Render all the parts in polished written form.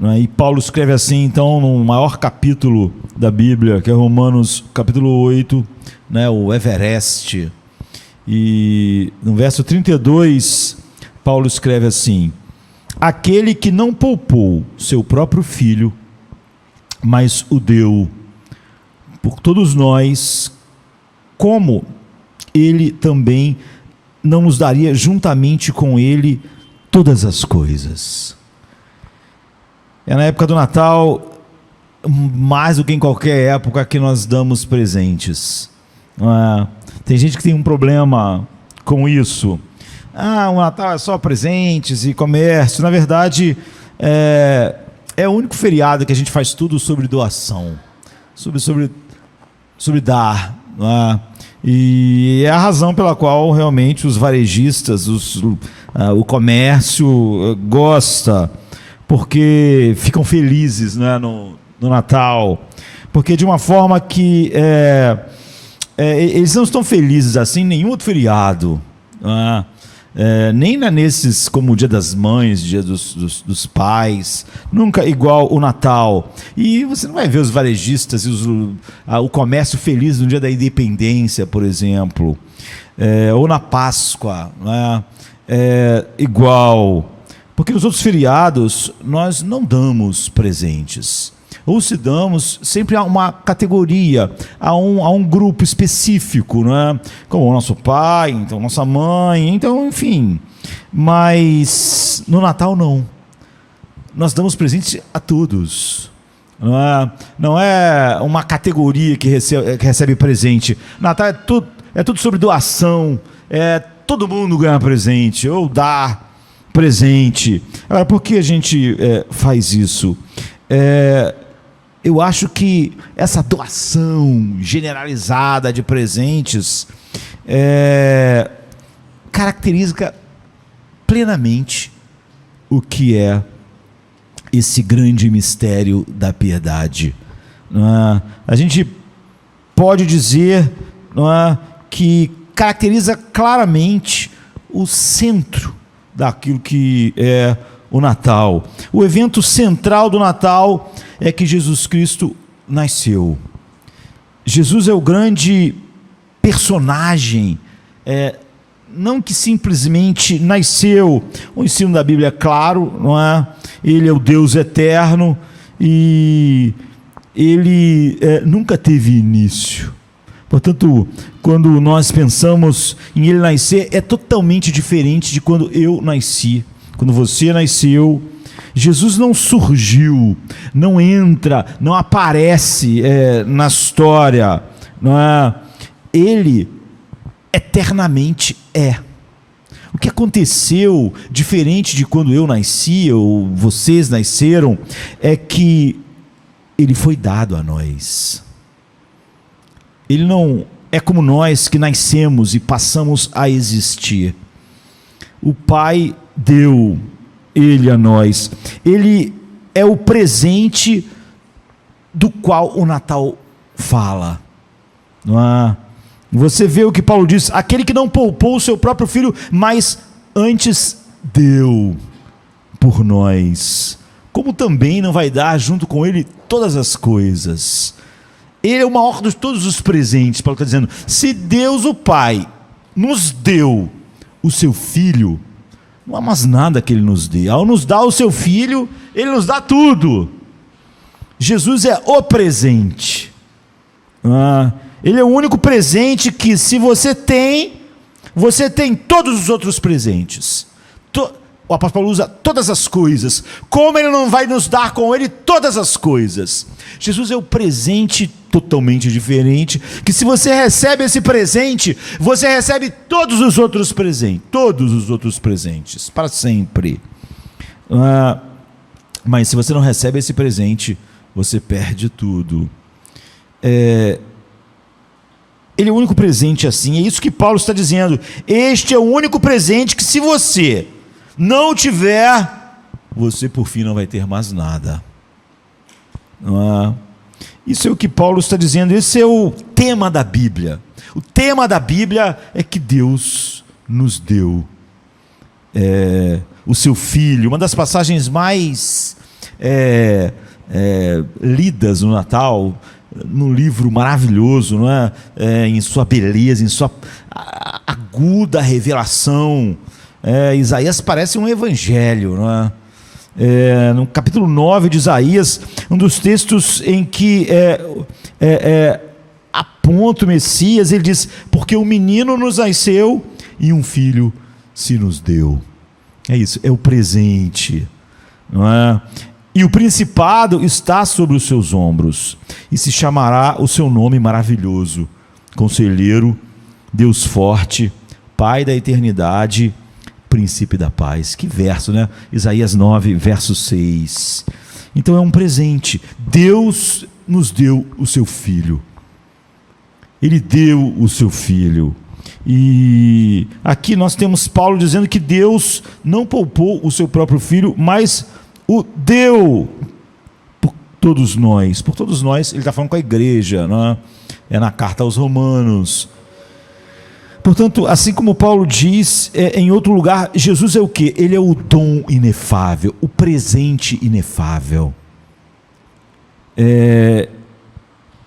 né? E Paulo escreve assim, então, no maior capítulo da Bíblia, que é Romanos capítulo 8, né, o Everest. E no verso 32, Paulo escreve assim: aquele que não poupou seu próprio filho, mas o deu por todos nós, como ele também não nos daria juntamente com ele todas as coisas? É na época do Natal, mais do que em qualquer época, que nós damos presentes. Tem gente que tem um problema com isso. O Natal é só presentes e comércio. Na verdade, é o único feriado que a gente faz tudo sobre doação, sobre dar. E é a razão pela qual realmente os varejistas, o comércio gosta, porque ficam felizes, né, no Natal. Porque de uma forma que eles não estão felizes assim em nenhum outro feriado. Nem nesses como o Dia das Mães, Dia dos Pais, nunca igual o Natal. E você não vai ver os varejistas e o comércio feliz no Dia da Independência, por exemplo, ou na Páscoa, né? Igual, porque nos outros feriados nós não damos presentes. Ou se damos, sempre há uma categoria, há um grupo específico, né? Como o nosso pai, então nossa mãe, então, enfim. Mas no Natal não. Nós damos presente a todos. Não é uma categoria que recebe presente. Natal é tudo sobre doação, todo mundo ganha presente, ou dá presente. Agora, por que a gente faz isso? Eu acho que essa doação generalizada de presentes caracteriza plenamente o que é esse grande mistério da piedade. A gente pode dizer, que caracteriza claramente o centro daquilo que é o Natal. O evento central do Natal é que Jesus Cristo nasceu. Jesus é o grande personagem, não que simplesmente nasceu. O ensino da Bíblia é claro, não é? Ele é o Deus eterno e ele nunca teve início. Portanto, quando nós pensamos em ele nascer, é totalmente diferente de quando eu nasci. Quando você nasceu, Jesus não surgiu, não entra, não aparece na história, não é? Ele eternamente é. O que aconteceu, diferente de quando eu nasci ou vocês nasceram, é que ele foi dado a nós. Ele não é como nós que nascemos e passamos a existir. O Pai deu ele a nós. Ele é o presente do qual o Natal fala. Você vê o que Paulo diz: aquele que não poupou o seu próprio filho, mas antes deu por nós, como também não vai dar junto com ele todas as coisas. Ele é o maior de todos os presentes. Paulo está dizendo: se Deus o Pai nos deu o seu filho, não há mais nada que ele nos dê. Ao nos dar o seu filho, ele nos dá tudo. Jesus é o presente. Ele é o único presente que, se você tem todos os outros presentes. O apóstolo Paulo usa todas as coisas. Como ele não vai nos dar com ele todas as coisas? Jesus é o presente totalmente diferente, que se você recebe esse presente, você recebe todos os outros presentes, para sempre. Mas se você não recebe esse presente, você perde tudo. Ele é o único presente assim, é isso que Paulo está dizendo. Este é o único presente que, se você não tiver, você por fim não vai ter mais nada. Isso é o que Paulo está dizendo. Esse é o tema da Bíblia. O tema da Bíblia é que Deus nos deu o seu Filho. Uma das passagens mais lidas no Natal, num livro maravilhoso, não é? Em sua beleza, em sua aguda revelação. Isaías parece um evangelho, não é? No capítulo 9 de Isaías, um dos textos em que aponta o Messias, ele diz: porque um menino nos nasceu e um filho se nos deu. É isso, é o presente, não é? E o principado está sobre os seus ombros, e se chamará o seu nome maravilhoso, Conselheiro, Deus forte, Pai da eternidade, Príncipe da paz. Que verso, né? Isaías 9, verso 6. Então é um presente. Deus nos deu o seu Filho. Ele deu o seu Filho. E aqui nós temos Paulo dizendo que Deus não poupou o seu próprio Filho, mas o deu por todos nós. Por todos nós, ele está falando com a igreja, não é? É na carta aos Romanos. Portanto, assim como Paulo diz em outro lugar, Jesus é o quê? Ele é o dom inefável, o presente inefável.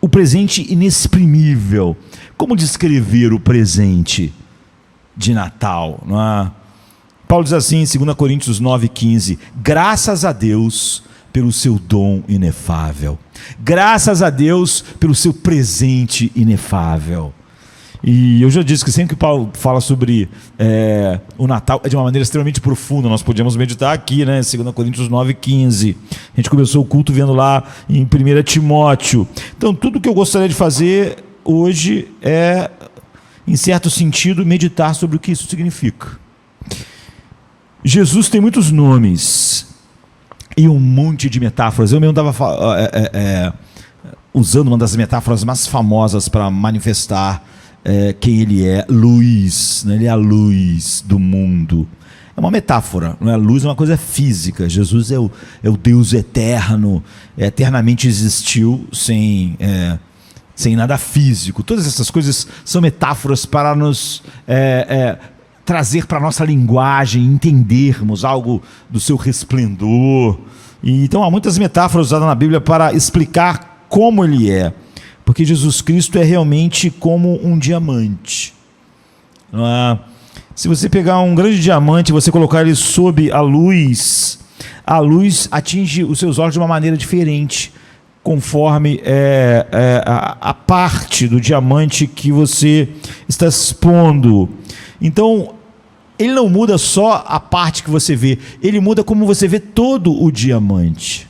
O presente inexprimível. Como descrever o presente de Natal, não é? Paulo diz assim em 2 Coríntios 9,15: graças a Deus pelo seu dom inefável. Graças a Deus pelo seu presente inefável. E eu já disse que sempre que Paulo fala sobre o Natal é de uma maneira extremamente profunda. Nós podíamos meditar aqui, né, em 2 Coríntios 9,15. A gente começou o culto vendo lá em 1 Timóteo. Então, tudo que eu gostaria de fazer hoje é, em certo sentido, meditar sobre o que isso significa. Jesus tem muitos nomes e um monte de metáforas. Eu mesmo estava usando uma das metáforas mais famosas para manifestar quem ele é: luz, né? Ele é a luz do mundo. É uma metáfora, não é? A luz é uma coisa física. Jesus é o Deus eterno, eternamente existiu sem nada físico. Todas essas coisas são metáforas para nos trazer para a nossa linguagem, entendermos algo do seu resplendor. E, então há muitas metáforas usadas na Bíblia para explicar como ele é. Porque Jesus Cristo é realmente como um diamante. Se você pegar um grande diamante e você colocar ele sob a luz atinge os seus olhos de uma maneira diferente, conforme a parte do diamante que você está expondo. Então, ele não muda só a parte que você vê, ele muda como você vê todo o diamante.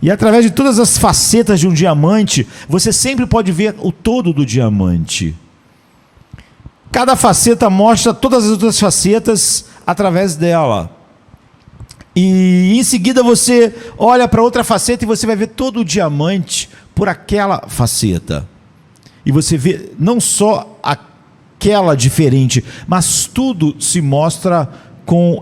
E através de todas as facetas de um diamante, você sempre pode ver o todo do diamante. Cada faceta mostra todas as outras facetas através dela. E em seguida você olha para outra faceta e você vai ver todo o diamante por aquela faceta. E você vê não só aquela diferente, mas tudo se mostra com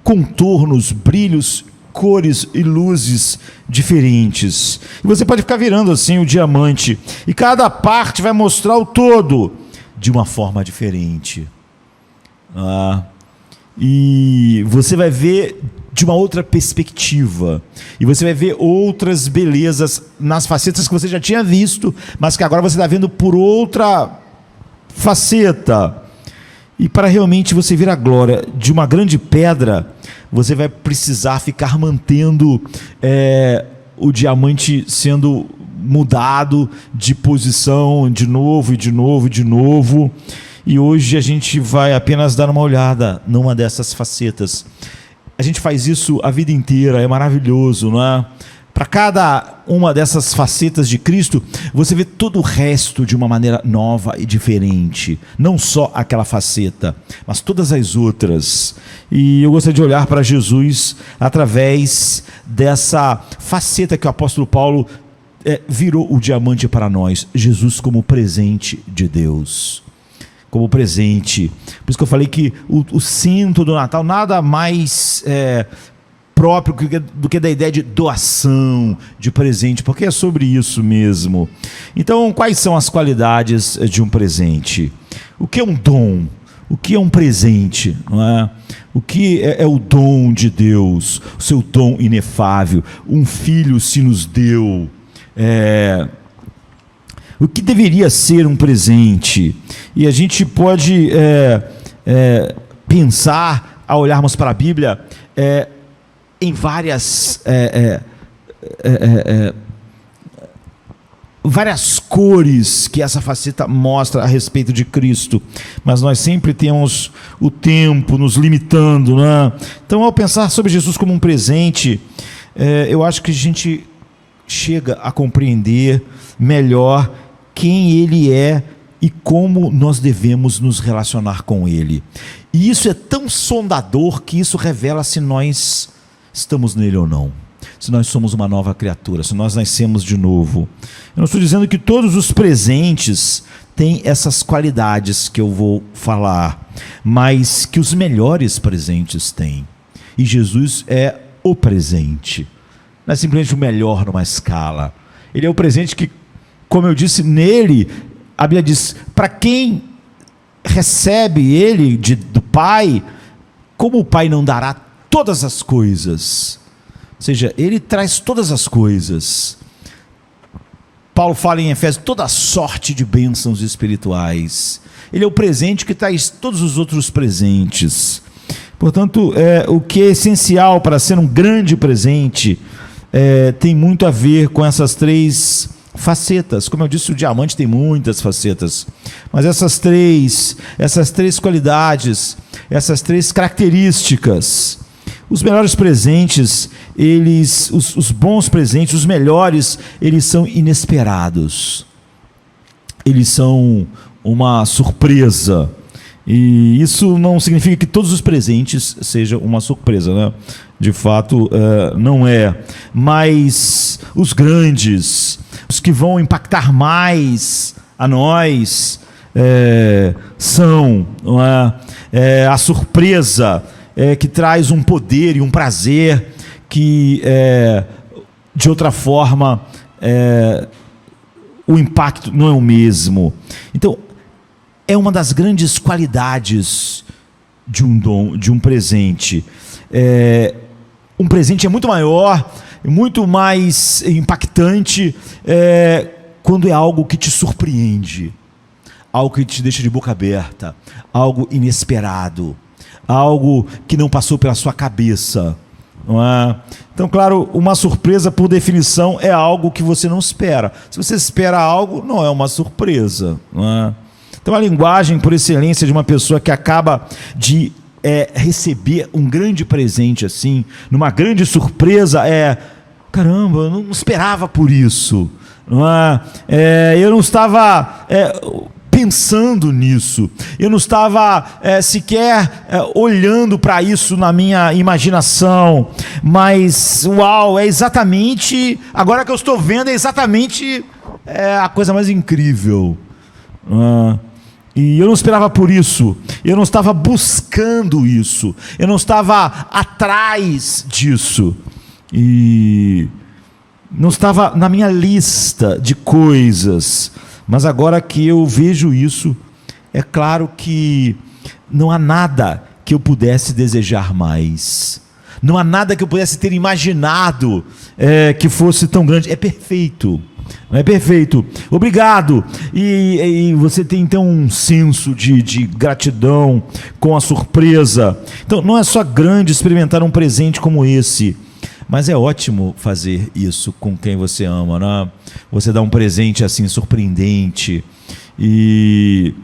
contornos, brilhos, cores e luzes diferentes. E você pode ficar virando assim o diamante, e cada parte vai mostrar o todo de uma forma diferente. E você vai ver de uma outra perspectiva, e você vai ver outras belezas nas facetas que você já tinha visto, mas que agora você está vendo por outra faceta. E para realmente você ver a glória de uma grande pedra, você vai precisar ficar mantendo o diamante sendo mudado de posição de novo e de novo e de novo. E hoje a gente vai apenas dar uma olhada numa dessas facetas. A gente faz isso a vida inteira, é maravilhoso, não é? Para cada uma dessas facetas de Cristo, você vê todo o resto de uma maneira nova e diferente. Não só aquela faceta, mas todas as outras. E eu gostaria de olhar para Jesus através dessa faceta que o apóstolo Paulo virou o diamante para nós. Jesus como presente de Deus. Como presente. Por isso que eu falei que o centro do Natal nada mais próprio do que da ideia de doação, de presente, porque é sobre isso mesmo. Então, quais são as qualidades de um presente? O que é um dom? O que é um presente, não é? O que é o dom de Deus, o seu dom inefável? Um filho se nos deu. O que deveria ser um presente? E a gente pode pensar, ao olharmos para a Bíblia, em várias cores que essa faceta mostra a respeito de Cristo, mas nós sempre temos o tempo nos limitando, né? Então, ao pensar sobre Jesus como um presente, eu acho que a gente chega a compreender melhor quem Ele é e como nós devemos nos relacionar com Ele. E isso é tão sondador que isso revela se nós estamos nele ou não, se nós somos uma nova criatura, se nós nascemos de novo. Eu não estou dizendo que todos os presentes têm essas qualidades que eu vou falar, mas que os melhores presentes têm. E Jesus é o presente, não é simplesmente o melhor numa escala. Ele é o presente que, como eu disse, nele, a Bíblia diz, para quem recebe ele do Pai, como o Pai não dará todas as coisas? Ou seja, ele traz todas as coisas. Paulo fala em Efésios, toda sorte de bênçãos espirituais. Ele é o presente que traz todos os outros presentes. Portanto, o que é essencial para ser um grande presente tem muito a ver com essas três facetas. Como eu disse, o diamante tem muitas facetas, mas essas três qualidades, essas três características. Os melhores presentes, os bons presentes, os melhores, eles são inesperados. Eles são uma surpresa. E isso não significa que todos os presentes sejam uma surpresa, né? De fato, não é. Mas os grandes, os que vão impactar mais a nós, são, não é? A surpresa que traz um poder e um prazer que, de outra forma, o impacto não é o mesmo. Então, é uma das grandes qualidades de um dom, de um presente. Um presente é muito maior, muito mais impactante quando é algo que te surpreende, algo que te deixa de boca aberta, algo inesperado, algo que não passou pela sua cabeça, não é? Então, claro, uma surpresa, por definição, é algo que você não espera. Se você espera algo, não é uma surpresa, não é? Então, a linguagem por excelência de uma pessoa que acaba de receber um grande presente assim, numa grande surpresa, caramba, eu não esperava por isso, não é? Eu não estava pensando nisso, eu não estava sequer olhando para isso na minha imaginação, mas uau, é exatamente, agora que eu estou vendo, é exatamente a coisa mais incrível. E eu não esperava por isso, eu não estava buscando isso, eu não estava atrás disso, e não estava na minha lista de coisas, mas agora que eu vejo isso, é claro que não há nada que eu pudesse desejar mais, não há nada que eu pudesse ter imaginado que fosse tão grande. É perfeito. Não é perfeito, obrigado. E você tem então um senso de gratidão com a surpresa. Então não é só grande experimentar um presente como esse, mas é ótimo fazer isso com quem você ama, né? Você dá um presente assim surpreendente, e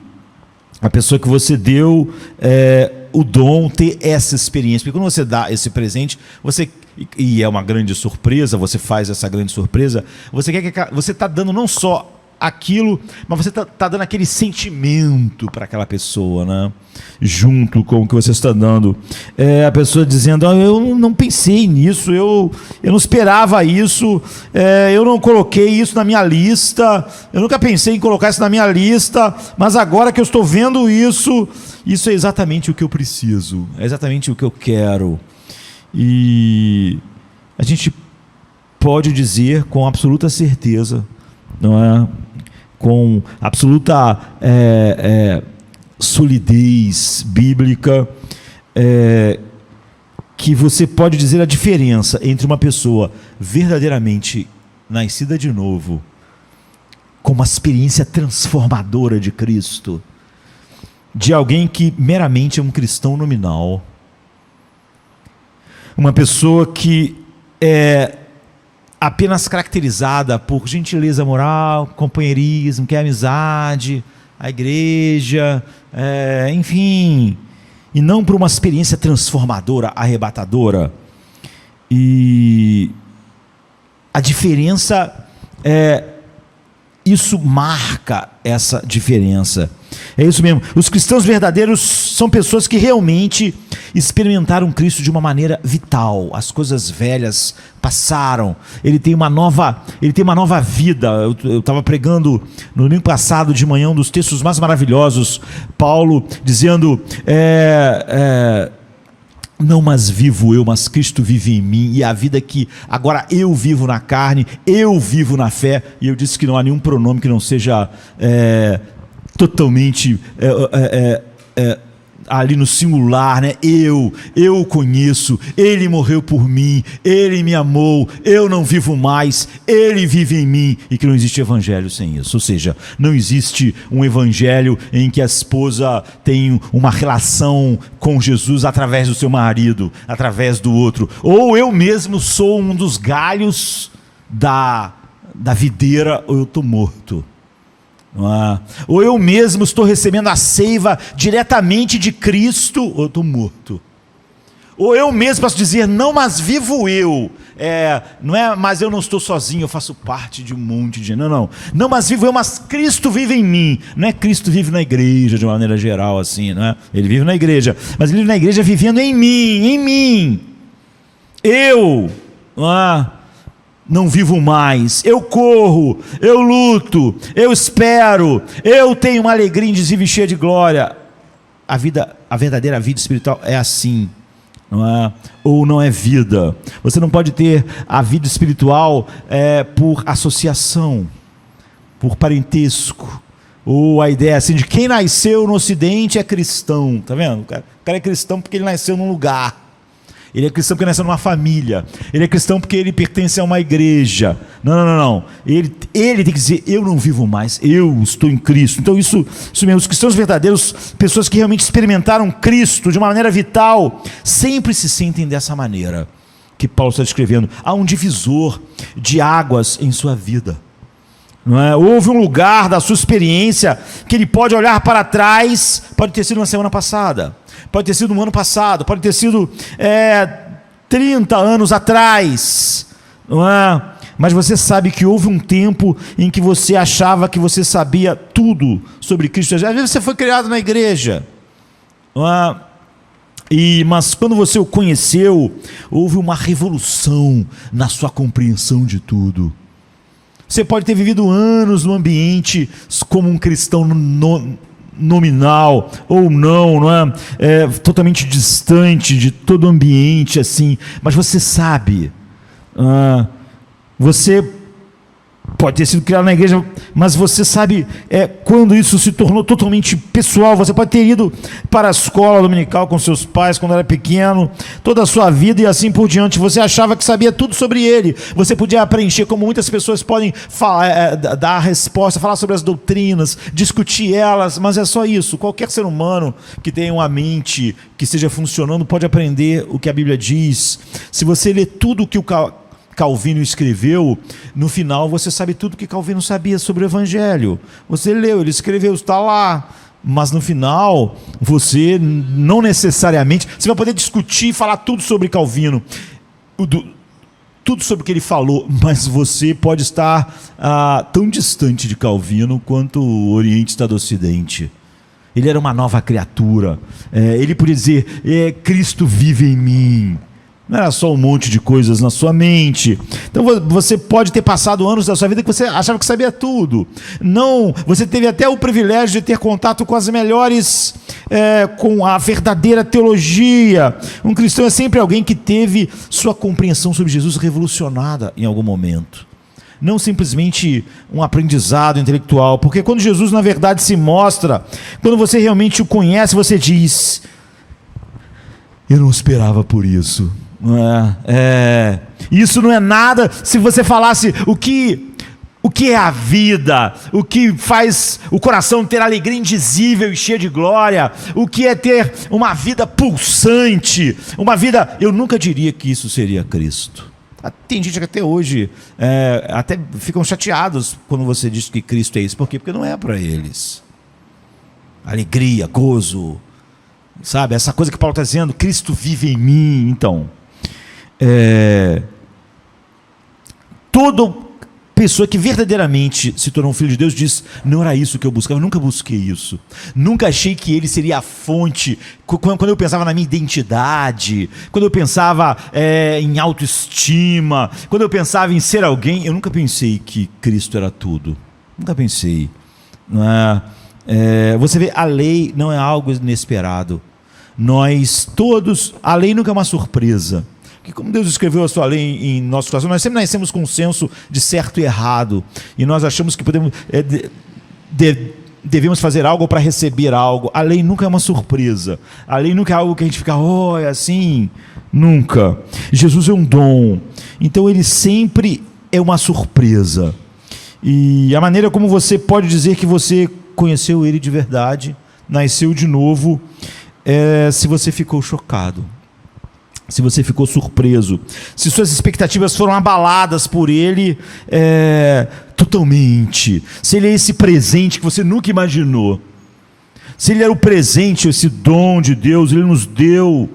a pessoa que você deu o dom ter essa experiência, porque quando você dá esse presente, e é uma grande surpresa, você faz essa grande surpresa, você está dando não só aquilo, mas você está dando aquele sentimento para aquela pessoa, né? Junto com o que você está dando. A pessoa dizendo, eu não pensei nisso, eu não esperava isso, eu não coloquei isso na minha lista, eu nunca pensei em colocar isso na minha lista, mas agora que eu estou vendo isso é exatamente o que eu preciso, é exatamente o que eu quero. E a gente pode dizer com absoluta certeza, não é? Com absoluta solidez bíblica, que você pode dizer a diferença entre uma pessoa verdadeiramente nascida de novo, com uma experiência transformadora de Cristo, de alguém que meramente é um cristão nominal, uma pessoa que é apenas caracterizada por gentileza moral, companheirismo, que é amizade, a igreja, enfim, e não por uma experiência transformadora, arrebatadora. E a diferença isso marca essa diferença. É isso mesmo. Os cristãos verdadeiros são pessoas que realmente experimentaram Cristo de uma maneira vital. As coisas velhas passaram. Ele tem uma nova vida. Eu estava pregando no domingo passado de manhã um dos textos mais maravilhosos. Paulo dizendo: não mais vivo eu, mas Cristo vive em mim, e a vida que agora eu vivo na carne, eu vivo na fé. E eu disse que não há nenhum pronome que não seja totalmente ali no singular, né? Eu o conheço, ele morreu por mim, ele me amou, eu não vivo mais, ele vive em mim, e que não existe evangelho sem isso. Ou seja, não existe um evangelho em que a esposa tem uma relação com Jesus através do seu marido, através do outro, ou eu mesmo sou um dos galhos da videira, ou eu estou morto. Ou eu mesmo estou recebendo a seiva diretamente de Cristo, ou eu estou morto. Ou eu mesmo posso dizer: não, mas vivo eu. Não é, mas eu não estou sozinho, eu faço parte de um monte de... Não, mas vivo eu, mas Cristo vive em mim. Não é Cristo vive na igreja de uma maneira geral assim, não é? Ele vive na igreja, mas ele vive na igreja vivendo em mim. Eu, não vivo mais, eu corro, eu luto, eu espero, eu tenho uma alegria indizível e cheia de glória. A verdadeira vida espiritual é assim, não é? Ou não é vida. Você não pode ter a vida espiritual por associação, por parentesco, ou a ideia assim de quem nasceu no Ocidente é cristão, tá vendo? O cara é cristão porque ele nasceu num lugar. Ele é cristão porque nasceu numa família. Ele é cristão porque ele pertence a uma igreja. Não. Ele tem que dizer: eu não vivo mais, eu estou em Cristo. Então isso mesmo, os cristãos verdadeiros, pessoas que realmente experimentaram Cristo de uma maneira vital, sempre se sentem dessa maneira que Paulo está descrevendo. Há um divisor de águas em sua vida. Não é? Houve um lugar da sua experiência que ele pode olhar para trás, pode ter sido na semana passada, pode ter sido no ano passado, pode ter sido 30 anos atrás, não é? Mas você sabe que houve um tempo em que você achava que você sabia tudo sobre Cristo. Às vezes você foi criado na igreja, não é? Mas quando você o conheceu, houve uma revolução na sua compreensão de tudo. Você pode ter vivido anos no ambiente como um cristão nominal ou não é? Totalmente distante de todo o ambiente assim, mas você sabe, você pode ter sido criado na igreja, mas você sabe quando isso se tornou totalmente pessoal. Você pode ter ido para a escola dominical com seus pais quando era pequeno, toda a sua vida e assim por diante. Você achava que sabia tudo sobre ele. Você podia preencher, como muitas pessoas podem falar, dar a resposta, falar sobre as doutrinas, discutir elas, mas é só isso. Qualquer ser humano que tenha uma mente que esteja funcionando pode aprender o que a Bíblia diz. Se você ler tudo o que o Calvino escreveu, no final você sabe tudo o que Calvino sabia sobre o Evangelho. Você leu, ele escreveu, está lá. Mas no final, você não necessariamente... Você vai poder discutir e falar tudo sobre Calvino, tudo sobre o que ele falou, mas você pode estar tão distante de Calvino quanto o Oriente está do Ocidente. Ele era uma nova criatura. Ele podia dizer: Cristo vive em mim. Não era só um monte de coisas na sua mente. Então você pode ter passado anos da sua vida que você achava que sabia tudo. Não, você teve até o privilégio de ter contato com as melhores, com a verdadeira teologia. Um cristão é sempre alguém que teve sua compreensão sobre Jesus revolucionada em algum momento. não simplesmente um aprendizado intelectual, porque quando Jesus na verdade se mostra, quando você realmente o conhece, você diz: eu não esperava por isso. Isso não é nada. Se você falasse o que é a vida, o que faz o coração ter alegria indizível e cheia de glória, o que é ter uma vida pulsante, uma vida, eu nunca diria que isso seria Cristo. Tem gente que até hoje até ficam chateados quando você diz que Cristo é isso. Por quê? Porque não é para eles. Alegria, gozo, sabe? Essa coisa que Paulo está dizendo, Cristo vive em mim. Então, toda pessoa que verdadeiramente se tornou um filho de Deus diz: não era isso que eu buscava, eu nunca busquei isso, nunca achei que ele seria a fonte. Quando eu pensava na minha identidade, quando eu pensava em autoestima, quando eu pensava em ser alguém, eu nunca pensei que Cristo era tudo, nunca pensei. Você vê, a lei não é algo inesperado, nós todos, a lei nunca é uma surpresa. Que como Deus escreveu a sua lei em nosso coração, nós sempre nascemos com um senso de certo e errado, e nós achamos que podemos, devemos fazer algo para receber algo. A lei nunca é uma surpresa, a lei nunca é algo que a gente fica, é assim, nunca. Jesus é um dom, então ele sempre é uma surpresa, e a maneira como você pode dizer que você conheceu ele de verdade, nasceu de novo, se você ficou chocado, se você ficou surpreso, se suas expectativas foram abaladas por ele totalmente, se ele é esse presente que você nunca imaginou, se ele era o presente, esse dom de Deus, ele nos deu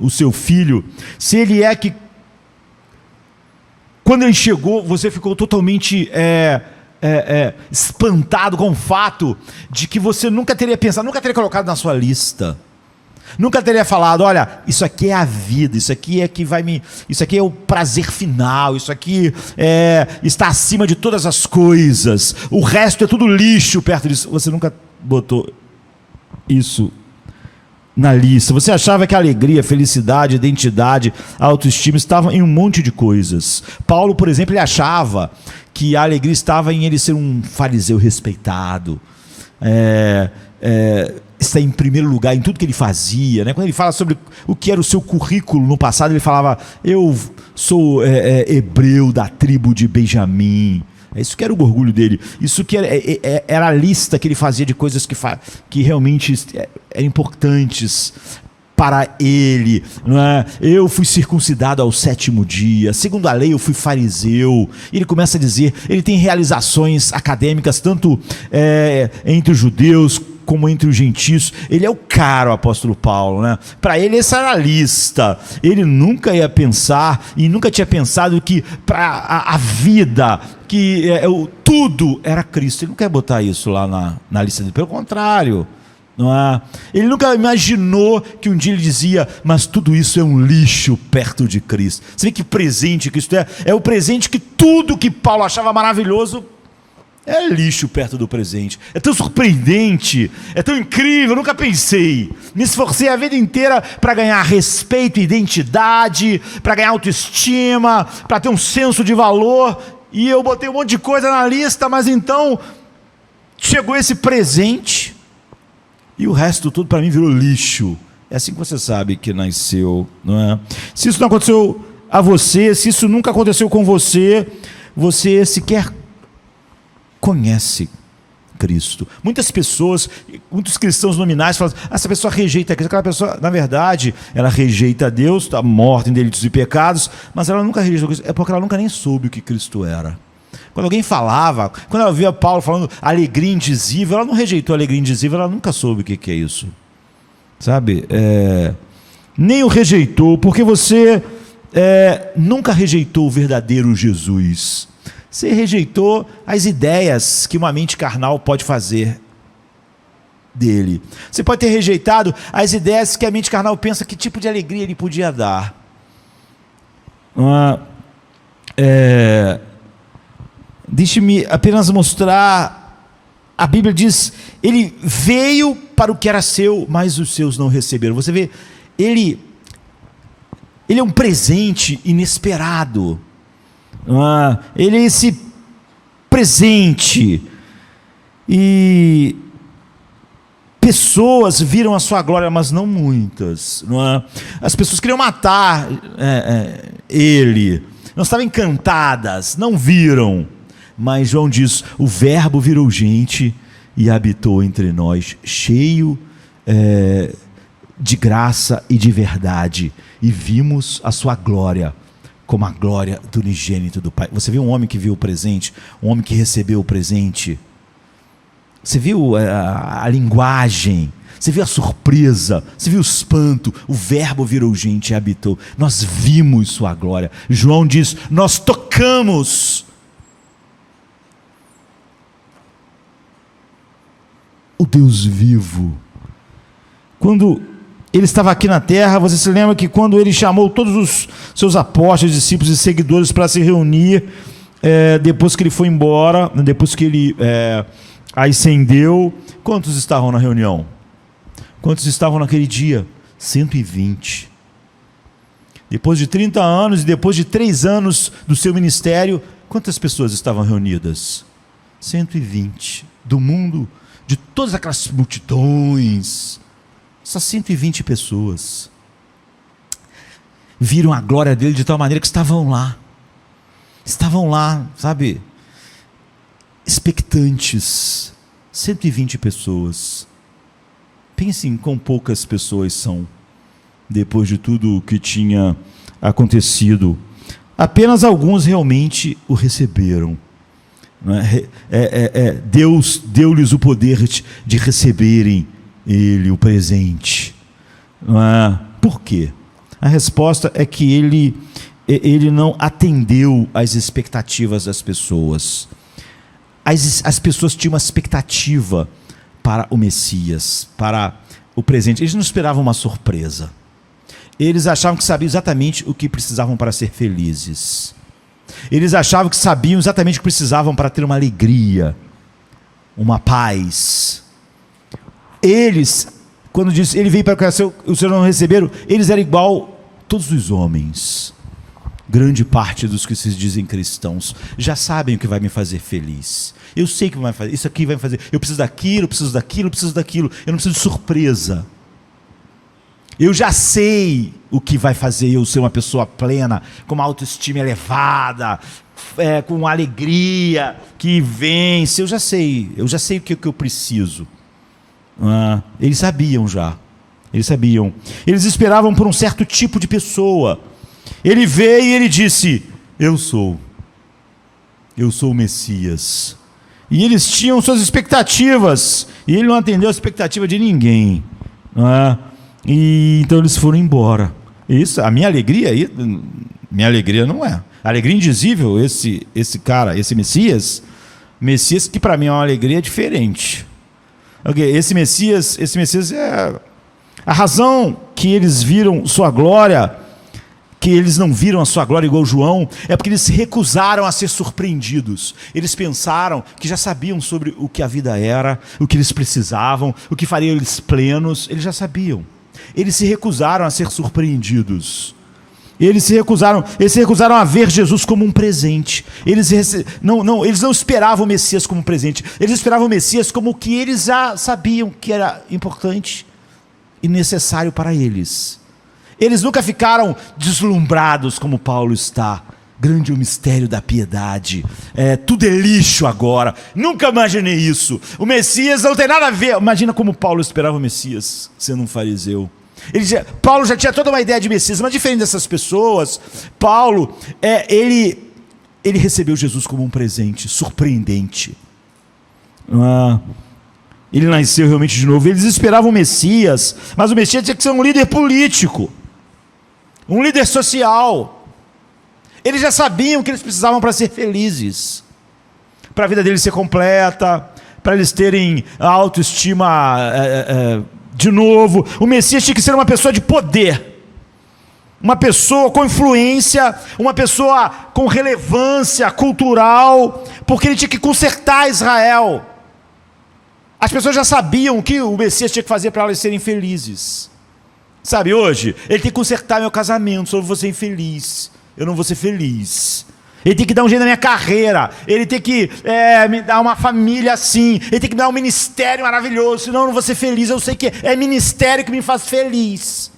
o seu filho, se ele é que quando ele chegou você ficou totalmente espantado com o fato de que você nunca teria pensado, nunca teria colocado na sua lista, nunca teria falado: olha, isso aqui é a vida, isso aqui é que isso aqui é o prazer final, isso aqui está acima de todas as coisas, o resto é tudo lixo perto disso. Você nunca botou isso na lista. Você achava que a alegria, a felicidade, a identidade, a autoestima estavam em um monte de coisas. Paulo, por exemplo, ele achava que a alegria estava em ele ser um fariseu respeitado, está em primeiro lugar em tudo que ele fazia, né? Quando ele fala sobre o que era o seu currículo no passado, ele falava: eu sou hebreu da tribo de Benjamim. Isso que era o orgulho dele, isso que era a lista que ele fazia de coisas que realmente eram importantes para ele, não é? Eu fui circuncidado ao 7º dia, segundo a lei eu fui fariseu. Ele começa a dizer, ele tem realizações acadêmicas tanto entre os judeus como entre os gentios. Ele é o cara, o apóstolo Paulo, né? Para ele essa era a lista. Ele nunca ia pensar e nunca tinha pensado que para a vida, que tudo era Cristo. Ele não quer botar isso lá na lista dele, pelo contrário. Não é? Ele nunca imaginou que um dia ele dizia: mas tudo isso é um lixo perto de Cristo. Você vê que presente Cristo é o presente que tudo que Paulo achava maravilhoso é lixo perto do presente. É tão surpreendente, é tão incrível, eu nunca pensei. Me esforcei a vida inteira para ganhar respeito, identidade, para ganhar autoestima, para ter um senso de valor, e eu botei um monte de coisa na lista, mas então chegou esse presente e o resto tudo para mim virou lixo. É assim que você sabe que nasceu, não é? Se isso não aconteceu a você, se isso nunca aconteceu com você, você sequer conhece Cristo. Muitas pessoas, muitos cristãos nominais falam: essa pessoa rejeita Cristo. Aquela pessoa, na verdade, ela rejeita Deus, está morta em delitos e pecados, mas ela nunca rejeitou Cristo, é porque ela nunca nem soube o que Cristo era. Quando alguém falava, quando ela via Paulo falando alegria indizível, ela não rejeitou a alegria indizível, ela nunca soube o que é isso, sabe? Nem o rejeitou, porque você nunca rejeitou o verdadeiro Jesus. Você rejeitou as ideias que uma mente carnal pode fazer dele. Você pode ter rejeitado as ideias que a mente carnal pensa que tipo de alegria ele podia dar. Deixe-me apenas mostrar, a Bíblia diz: ele veio para o que era seu, mas os seus não receberam. Você vê, ele é um presente inesperado. Ele é esse presente. E pessoas viram a sua glória, mas não muitas. Não é? As pessoas queriam matar ele, não estavam encantadas, não viram. Mas João diz: o Verbo virou gente e habitou entre nós, cheio de graça e de verdade, e vimos a sua glória, como a glória do unigênito do Pai. Você viu um homem que viu o presente, um homem que recebeu o presente? Você viu a linguagem, você viu a surpresa, você viu o espanto. O Verbo virou gente e habitou. Nós vimos sua glória. João diz: nós tocamos o Deus vivo. Quando ele estava aqui na terra, você se lembra que quando ele chamou todos os seus apóstolos, discípulos e seguidores para se reunir, depois que ele foi embora, depois que ele ascendeu, quantos estavam na reunião? Quantos estavam naquele dia? 120. Depois de 30 anos e depois de 3 anos do seu ministério, quantas pessoas estavam reunidas? 120. Do mundo, de todas aquelas multidões, essas 120 pessoas viram a glória dele de tal maneira que estavam lá, sabe, expectantes. 120 pessoas. Pensem quão poucas pessoas são, depois de tudo o que tinha acontecido. Apenas alguns realmente o receberam. Deus deu-lhes o poder de receberem ele, o presente. Por quê? A resposta é que ele não atendeu às expectativas das pessoas. As pessoas tinham uma expectativa para o Messias, para o presente. Eles não esperavam uma surpresa. Eles achavam que sabiam exatamente o que precisavam para ser felizes. Eles achavam que sabiam exatamente o que precisavam para ter uma alegria, uma paz. Eles, quando diz, ele veio para que os seus não receberam, eles eram igual todos os homens. Grande parte dos que se dizem cristãos já sabem o que vai me fazer feliz. Eu sei que vai fazer, isso aqui vai me fazer. Eu preciso daquilo, eu preciso daquilo, eu preciso daquilo. Eu não preciso de surpresa. Eu já sei o que vai fazer eu ser uma pessoa plena, com uma autoestima elevada, com alegria que vence. Eu já sei o que eu preciso. Eles sabiam já. Eles sabiam. Eles esperavam por um certo tipo de pessoa. Ele veio e ele disse: eu sou o Messias. E eles tinham suas expectativas, e ele não atendeu a expectativa de ninguém, e então eles foram embora. Isso, a minha alegria aí, minha alegria não é alegria indizível. Esse cara, esse Messias que para mim é uma alegria diferente. Esse Messias é a razão que eles viram sua glória, que eles não viram a sua glória igual João, é porque eles se recusaram a ser surpreendidos. Eles pensaram que já sabiam sobre o que a vida era, o que eles precisavam, o que faria eles plenos. Eles já sabiam. Eles se recusaram a ser surpreendidos. Eles se recusaram a ver Jesus como um presente. Eles não esperavam o Messias como um presente. Eles esperavam o Messias como o que eles já sabiam que era importante e necessário para eles. Eles nunca ficaram deslumbrados como Paulo está. Grande é o mistério da piedade. Tudo é lixo agora. Nunca imaginei isso. O Messias não tem nada a ver. Imagina como Paulo esperava o Messias sendo um fariseu. Paulo já tinha toda uma ideia de Messias, mas diferente dessas pessoas, Paulo, ele recebeu Jesus como um presente surpreendente. Ele nasceu realmente de novo. Eles esperavam o Messias, mas o Messias tinha que ser um líder político, um líder social. Eles já sabiam o que eles precisavam para ser felizes, para a vida deles ser completa, para eles terem a autoestima de novo. O Messias tinha que ser uma pessoa de poder, uma pessoa com influência, uma pessoa com relevância cultural, porque ele tinha que consertar Israel. As pessoas já sabiam o que o Messias tinha que fazer para elas serem felizes. Sabe, hoje, ele tem que consertar meu casamento, só eu vou ser infeliz, eu não vou ser feliz. Ele tem que dar um jeito na minha carreira. Ele tem que me dar uma família assim. Ele tem que me dar um ministério maravilhoso. Senão eu não vou ser feliz. Eu sei que é ministério que me faz feliz.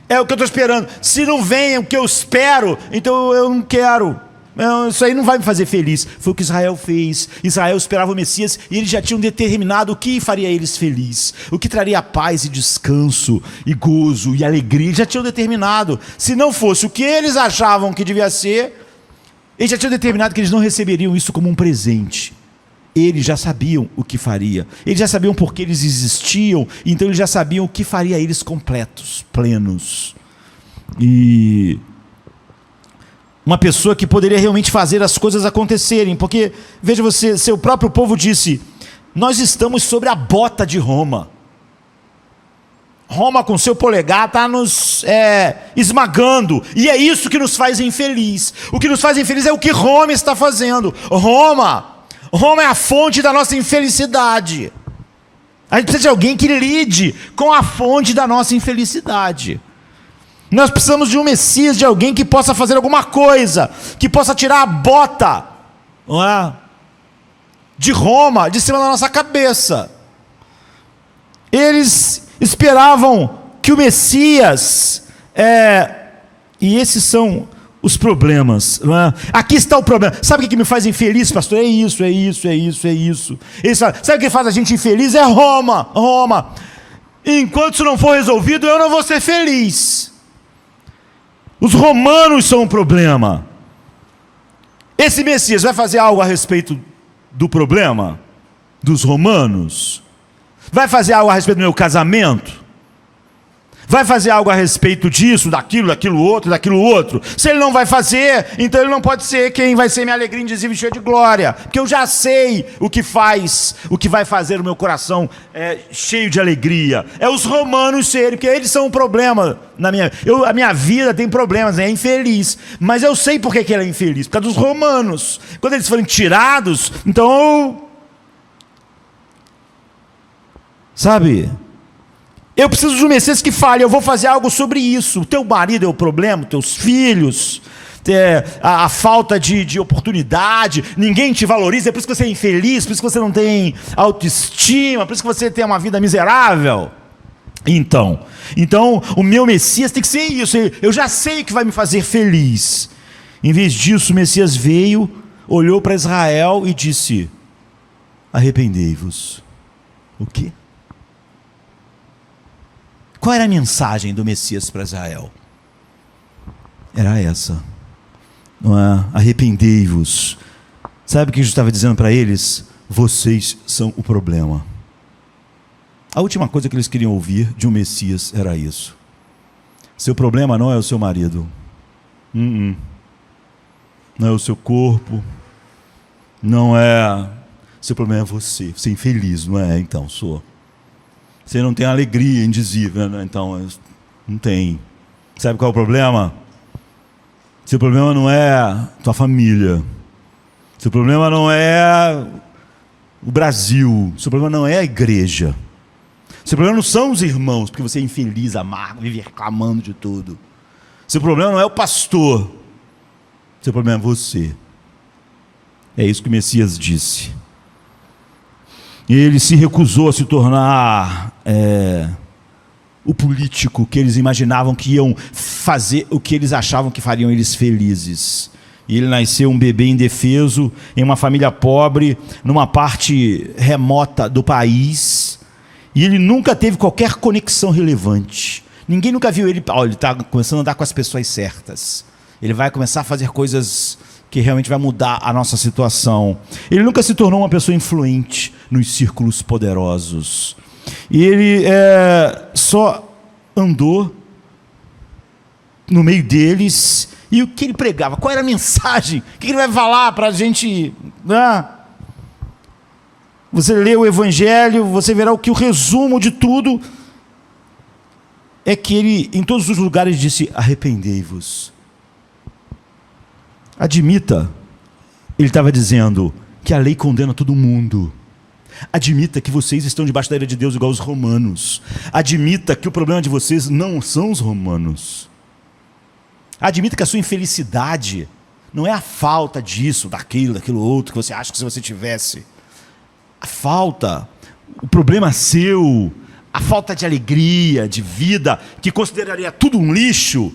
É o que eu estou esperando. Se não vem o que eu espero, então eu não quero. Isso aí não vai me fazer feliz. Foi o que Israel fez. Israel esperava o Messias e eles já tinham determinado o que faria eles felizes. O que traria paz e descanso e gozo e alegria. Eles já tinham determinado. Se não fosse o que eles achavam que devia ser, eles já tinham determinado que eles não receberiam isso como um presente. Eles já sabiam o que faria. Eles já sabiam por que eles existiam. Então eles já sabiam o que faria eles completos, plenos. E uma pessoa que poderia realmente fazer as coisas acontecerem. Porque, veja você, seu próprio povo disse: nós estamos sobre a bota de Roma. Roma com seu polegar está nos esmagando. E é isso que nos faz infeliz. O que nos faz infeliz é o que Roma está fazendo. Roma é a fonte da nossa infelicidade. A gente precisa de alguém que lide com a fonte da nossa infelicidade. Nós precisamos de um Messias, de alguém que possa fazer alguma coisa, que possa tirar a bota, não é, de Roma de cima da nossa cabeça. Eles esperavam que o Messias, e esses são os problemas, não é? Aqui está o problema. Sabe o que me faz infeliz, pastor? É isso. Eles falam, sabe o que faz a gente infeliz? É Roma. Enquanto isso não for resolvido, eu não vou ser feliz. Os romanos são um problema. Esse Messias vai fazer algo a respeito do problema dos romanos? Vai fazer algo a respeito do meu casamento? Vai fazer algo a respeito disso, daquilo outro? Se ele não vai fazer, então ele não pode ser quem vai ser minha alegria indizível e cheia de glória. Porque eu já sei o que vai fazer o meu coração cheio de alegria. É os romanos serem, porque eles são um problema na minha vida. A minha vida tem problemas, é infeliz. Mas eu sei por que ela é infeliz, por causa dos romanos. Quando eles forem tirados, então... Sabe... Eu preciso de um Messias que fale, eu vou fazer algo sobre isso. O teu marido é o problema, teus filhos, a falta de oportunidade, ninguém te valoriza, é por isso que você é infeliz, por isso que você não tem autoestima, por isso que você tem uma vida miserável. Então o meu Messias tem que ser isso, eu já sei o que vai me fazer feliz. Em vez disso, o Messias veio, olhou para Israel e disse: arrependei-vos. O quê? Qual era a mensagem do Messias para Israel? Era essa, não é? Arrependei-vos. Sabe o que Jesus estava dizendo para eles? Vocês são o problema. A última coisa que eles queriam ouvir de um Messias era isso. Seu problema não é o seu marido, não é o seu corpo, não é... Seu problema é você. Você é infeliz, não é? Então, sou. Você não tem alegria indizível, né? Então, não tem. Sabe qual é o problema? Seu problema não é tua família. Seu problema não é o Brasil. Seu problema não é a igreja. Seu problema não são os irmãos, porque você é infeliz, amargo, vive reclamando de tudo. Seu problema não é o pastor. Seu problema é você. É isso que o Messias disse. Ele se recusou a se tornar o político que eles imaginavam que iam fazer o que eles achavam que fariam eles felizes. E ele nasceu um bebê indefeso, em uma família pobre, numa parte remota do país. E ele nunca teve qualquer conexão relevante. Ninguém nunca viu ele... ele está começando a andar com as pessoas certas. Ele vai começar a fazer coisas que realmente vai mudar a nossa situação. Ele nunca se tornou uma pessoa influente nos círculos poderosos. E ele só andou no meio deles. E o que ele pregava? Qual era a mensagem? O que ele vai falar para a gente? Você lê o Evangelho, você verá que o resumo de tudo é que ele, em todos os lugares, disse: arrependei-vos. Admita, ele estava dizendo que a lei condena todo mundo. Admita que vocês estão debaixo da ira de Deus igual os romanos. Admita que o problema de vocês não são os romanos. Admita que a sua infelicidade Não é a falta disso, daquilo outro que você acha que se você tivesse. A falta, o problema seu, a falta de alegria, de vida, que consideraria tudo um lixo,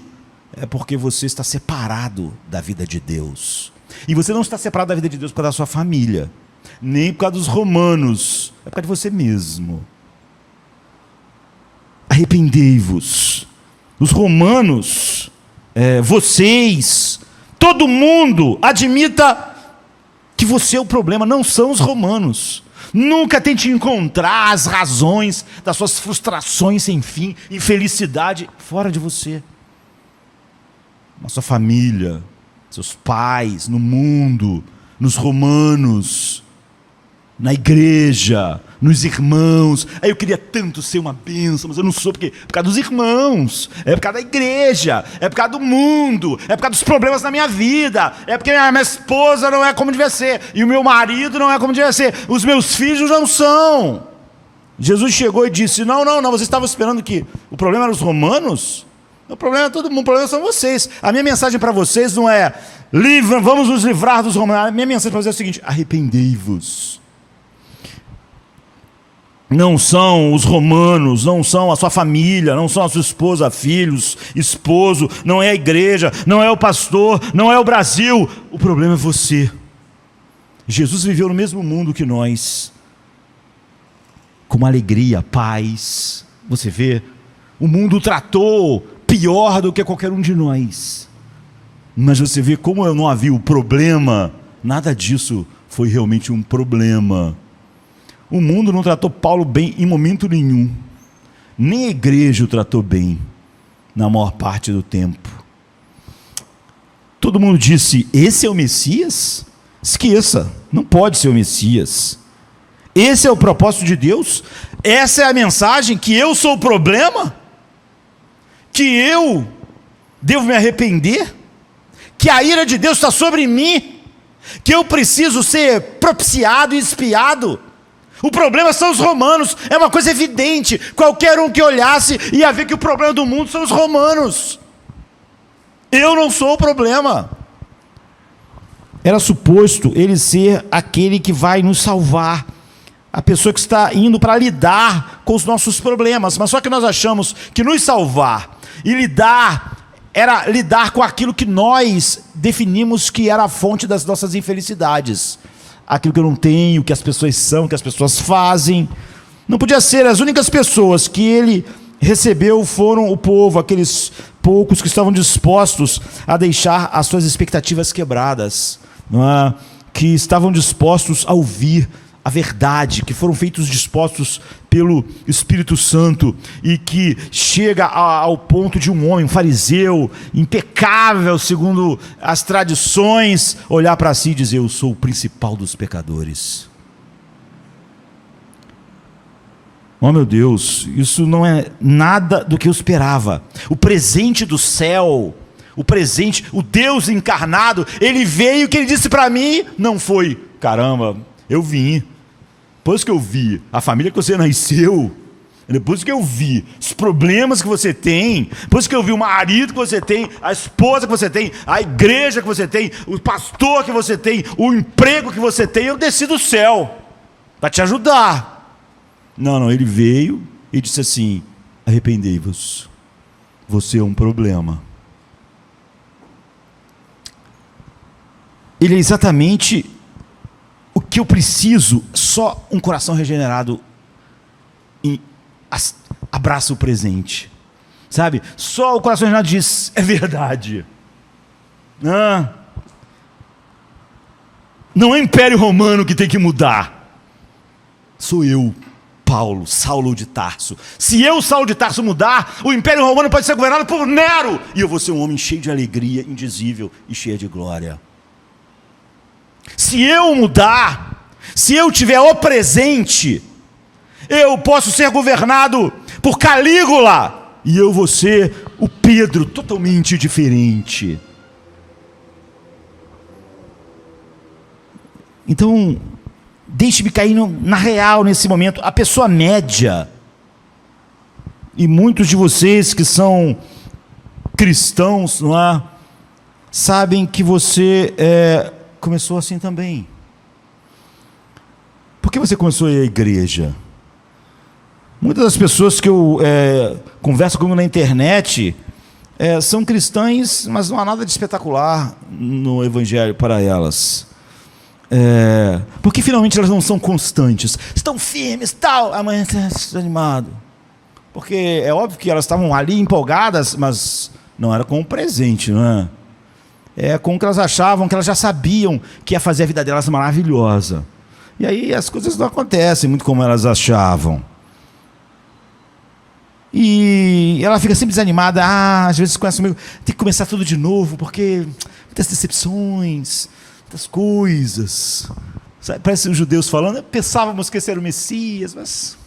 é porque você está separado da vida de Deus. E você não está separado da vida de Deus por causa da sua família, nem por causa dos romanos, é por causa de você mesmo. Arrependei-vos. Os romanos, vocês, todo mundo admita que você é o problema, não são os romanos. Nunca tente encontrar as razões das suas frustrações sem fim, infelicidade, fora de você. Na sua família, seus pais, no mundo, nos romanos, na igreja, nos irmãos. Aí eu queria tanto ser uma bênção, mas eu não sou, porque por causa dos irmãos, é por causa da igreja, é por causa do mundo, é por causa dos problemas na minha vida, é porque minha esposa não é como devia ser, e o meu marido não é como devia ser, os meus filhos não são. Jesus chegou e disse, não, vocês estavam esperando que o problema era os romanos? O problema é todo mundo, o problema são vocês. A minha mensagem para vocês não é, vamos nos livrar dos romanos. A minha mensagem para vocês é o seguinte, arrependei-vos. Não são os romanos, não são a sua família, não são a sua esposa, filhos, esposo, não é a igreja, não é o pastor, não é o Brasil. O problema é você. Jesus viveu no mesmo mundo que nós, com alegria, paz. Você vê, o mundo o tratou pior do que qualquer um de nós. Mas você vê como não havia o problema, nada disso foi realmente um problema. O mundo não tratou Paulo bem em momento nenhum. Nem a igreja o tratou bem, na maior parte do tempo. Todo mundo disse, esse é o Messias? Esqueça, não pode ser o Messias. Esse é o propósito de Deus? Essa é a mensagem, que eu sou o problema? Que eu devo me arrepender? Que a ira de Deus está sobre mim? Que eu preciso ser propiciado e expiado? O problema são os romanos, é uma coisa evidente, qualquer um que olhasse ia ver que o problema do mundo são os romanos. Eu não sou o problema. Era suposto ele ser aquele que vai nos salvar, a pessoa que está indo para lidar com os nossos problemas, mas só que nós achamos que nos salvar e lidar, era lidar com aquilo que nós definimos que era a fonte das nossas infelicidades. Aquilo que eu não tenho, que as pessoas são, que as pessoas fazem. Não podia ser. As únicas pessoas que ele recebeu foram o povo, aqueles poucos que estavam dispostos a deixar as suas expectativas quebradas, não é? Que estavam dispostos a ouvir a verdade, que foram feitos dispostos pelo Espírito Santo, e que chega ao ponto de um homem, um fariseu, impecável segundo as tradições, olhar para si e dizer, eu sou o principal dos pecadores. Oh meu Deus, isso não é nada do que eu esperava. O presente do céu, o presente, o Deus encarnado, ele veio, o que ele disse para mim, não foi, caramba, eu vim. Depois que eu vi a família que você nasceu, depois que eu vi os problemas que você tem, depois que eu vi o marido que você tem, a esposa que você tem, a igreja que você tem, o pastor que você tem, o emprego que você tem, eu desci do céu para te ajudar. Não, ele veio e disse assim, arrependei-vos, você é um problema. Ele é exatamente o que eu preciso. Só um coração regenerado abraça o presente, sabe? Só o coração regenerado diz, é verdade. Não é o Império Romano que tem que mudar. Sou eu, Paulo, Saulo de Tarso. Se eu, Saulo de Tarso, mudar, o Império Romano pode ser governado por Nero, e eu vou ser um homem cheio de alegria, indizível e cheio de glória. Se eu mudar, se eu tiver o presente, eu posso ser governado por Calígula, e eu vou ser o Pedro, totalmente diferente. Então, deixe-me cair na real nesse momento. A pessoa média, e muitos de vocês que são cristãos, não é? sabem que você começou assim também. Por que você começou a ir à igreja? Muitas das pessoas que eu converso comigo na internet são cristãs, mas não há nada de espetacular no evangelho para elas. Porque finalmente elas não são constantes, estão firmes, tal, amanhã está desanimado. Porque é óbvio que elas estavam ali empolgadas, mas não era com o presente, não é? É com o que elas achavam, que elas já sabiam que ia fazer a vida delas maravilhosa. E aí as coisas não acontecem muito como elas achavam. E ela fica sempre desanimada. Às vezes conhece comigo, tem que começar tudo de novo, porque muitas decepções, muitas coisas. Sabe, parece os judeus falando, pensávamos que esse era o Messias, mas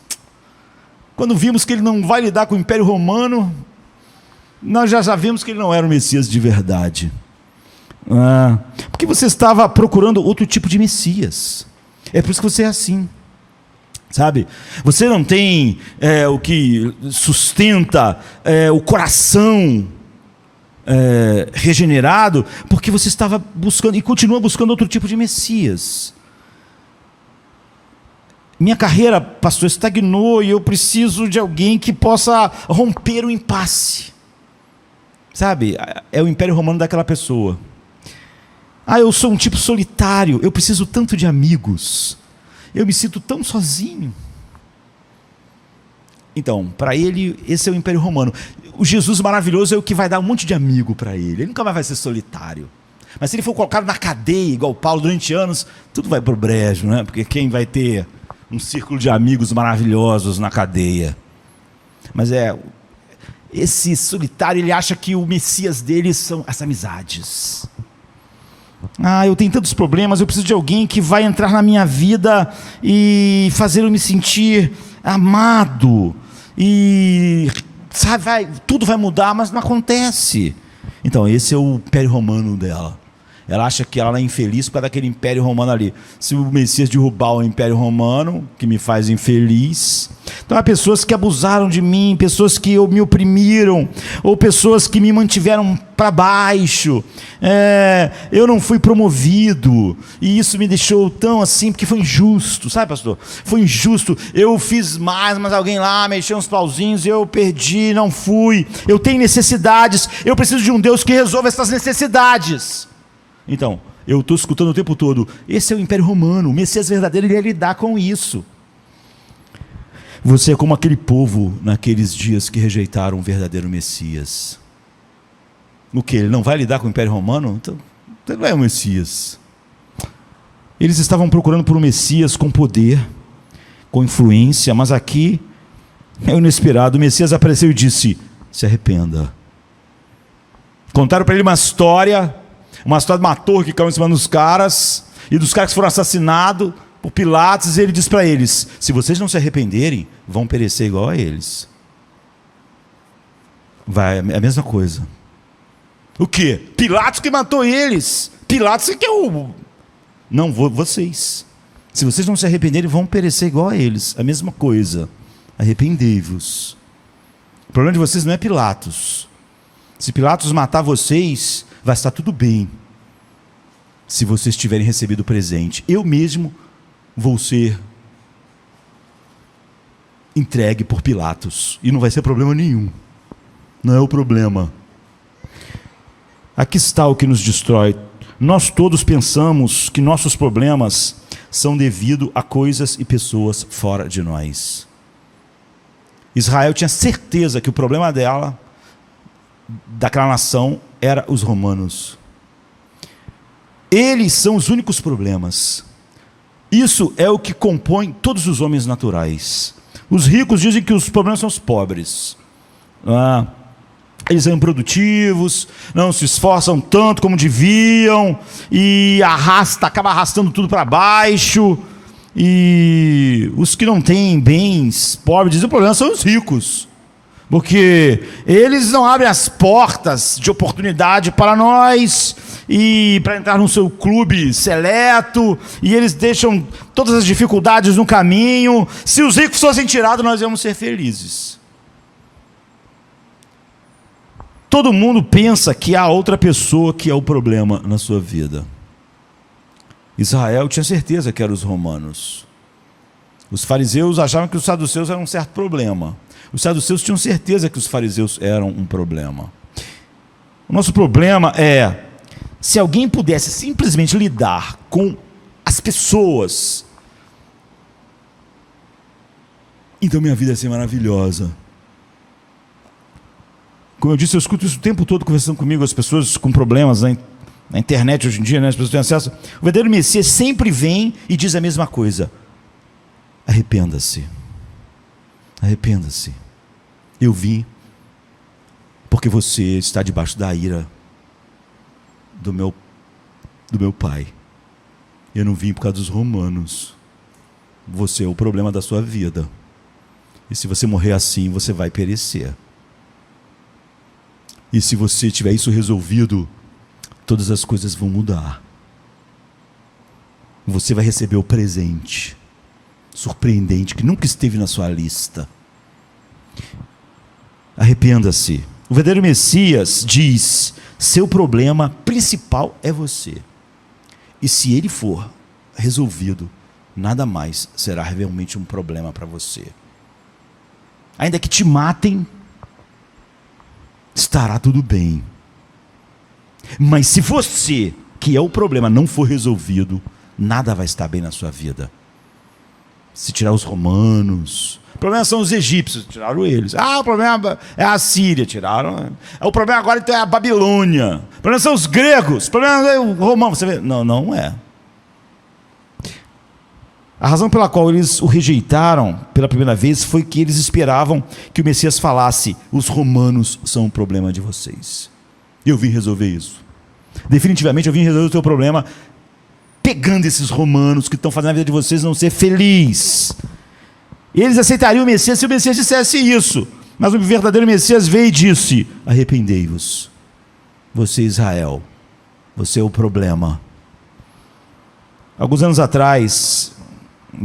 quando vimos que ele não vai lidar com o Império Romano, nós já vimos que ele não era o Messias de verdade. Porque você estava procurando outro tipo de Messias. É por isso que você é assim, sabe? Você não tem o que sustenta o coração regenerado, porque você estava buscando e continua buscando outro tipo de Messias. Minha carreira, pastor, estagnou e eu preciso de alguém que possa romper o impasse. Sabe? É o Império Romano daquela pessoa. Eu sou um tipo solitário, eu preciso tanto de amigos, eu me sinto tão sozinho. Então, para ele, esse é o Império Romano. O Jesus maravilhoso é o que vai dar um monte de amigo para ele, ele nunca mais vai ser solitário. Mas se ele for colocado na cadeia, igual Paulo, durante anos, tudo vai para o brejo, né? Porque quem vai ter um círculo de amigos maravilhosos na cadeia? Mas esse solitário, ele acha que o Messias dele são as amizades. Eu tenho tantos problemas, eu preciso de alguém que vai entrar na minha vida e fazer eu me sentir amado. E sabe, tudo vai mudar, mas não acontece. Então, esse é o Império Romano dela. Ela acha que ela é infeliz por causa daquele Império Romano ali. Se o Messias derrubar o Império Romano, que me faz infeliz. Então há pessoas que abusaram de mim, pessoas que me oprimiram, ou pessoas que me mantiveram para baixo. Eu não fui promovido, e isso me deixou tão assim, porque foi injusto, sabe, pastor? Foi injusto, eu fiz mais, mas alguém lá mexeu uns pauzinhos, eu perdi, não fui. Eu tenho necessidades, eu preciso de um Deus que resolva essas necessidades. Então, eu estou escutando o tempo todo, esse é o Império Romano, o Messias verdadeiro, ele ia lidar com isso. Você é como aquele povo naqueles dias que rejeitaram o verdadeiro Messias. O que? Ele não vai lidar com o Império Romano? Então, ele não é o Messias. Eles estavam procurando por um Messias com poder, com influência, mas aqui é o inesperado. O Messias apareceu e disse: se arrependa. Contaram para ele uma história de uma torre que caiu em cima dos caras, e dos caras que foram assassinados por Pilatos, e ele diz para eles: se vocês não se arrependerem, vão perecer igual a eles. É a mesma coisa. O quê? Pilatos que matou eles. Pilatos que é o... Não, vocês. Se vocês não se arrependerem, vão perecer igual a eles. A mesma coisa. Arrependei-vos. O problema de vocês não é Pilatos. Se Pilatos matar vocês, vai estar tudo bem. Se vocês tiverem recebido o presente. Eu mesmo vou ser entregue por Pilatos. E não vai ser problema nenhum. Não é o problema. Aqui está o que nos destrói. Nós todos pensamos que nossos problemas são devido a coisas e pessoas fora de nós. Israel tinha certeza que o problema dela, daquela nação, era os romanos. Eles são os únicos problemas. Isso é o que compõe todos os homens naturais. Os ricos dizem que os problemas são os pobres. Eles são improdutivos, não se esforçam tanto como deviam, e acaba arrastando tudo para baixo. E os que não têm bens, pobres, dizem que o problema são os ricos, porque eles não abrem as portas de oportunidade para nós, e para entrar no seu clube seleto, e eles deixam todas as dificuldades no caminho. Se os ricos fossem tirados, nós íamos ser felizes. Todo mundo pensa que há outra pessoa que é o problema na sua vida. Israel tinha certeza que eram os romanos. Os fariseus achavam que os saduceus eram um certo problema. Os saduceus tinham certeza que os fariseus eram um problema. O nosso problema é, se alguém pudesse simplesmente lidar com as pessoas, então minha vida ia ser maravilhosa. Como eu disse, eu escuto isso o tempo todo conversando comigo, as pessoas com problemas na internet hoje em dia, né? As pessoas têm acesso. O verdadeiro Messias sempre vem e diz a mesma coisa: arrependa-se, arrependa-se. Eu vim porque você está debaixo da ira do meu pai. Eu não vim por causa dos romanos. Você é o problema da sua vida. E se você morrer assim, você vai perecer. E se você tiver isso resolvido, todas as coisas vão mudar. Você vai receber o presente surpreendente que nunca esteve na sua lista. Arrependa-se. O verdadeiro Messias diz: seu problema principal é você. E se ele for resolvido, nada mais será realmente um problema para você. Ainda que te matem, estará tudo bem. Mas se você, que é o problema, não for resolvido, nada vai estar bem na sua vida. Se tirar os romanos, o problema são os egípcios, tiraram eles. O problema é a Síria, tiraram. O problema agora então é a Babilônia. O problema são os gregos, o problema é o romano. Você vê? Não, não é. A razão pela qual eles o rejeitaram pela primeira vez foi que eles esperavam que o Messias falasse: os romanos são o problema de vocês. Eu vim resolver isso. Definitivamente eu vim resolver o teu problema pegando esses romanos que estão fazendo a vida de vocês não ser feliz. Eles aceitariam o Messias se o Messias dissesse isso. Mas o verdadeiro Messias veio e disse: arrependei-vos. Você, Israel, você é o problema. Alguns anos atrás,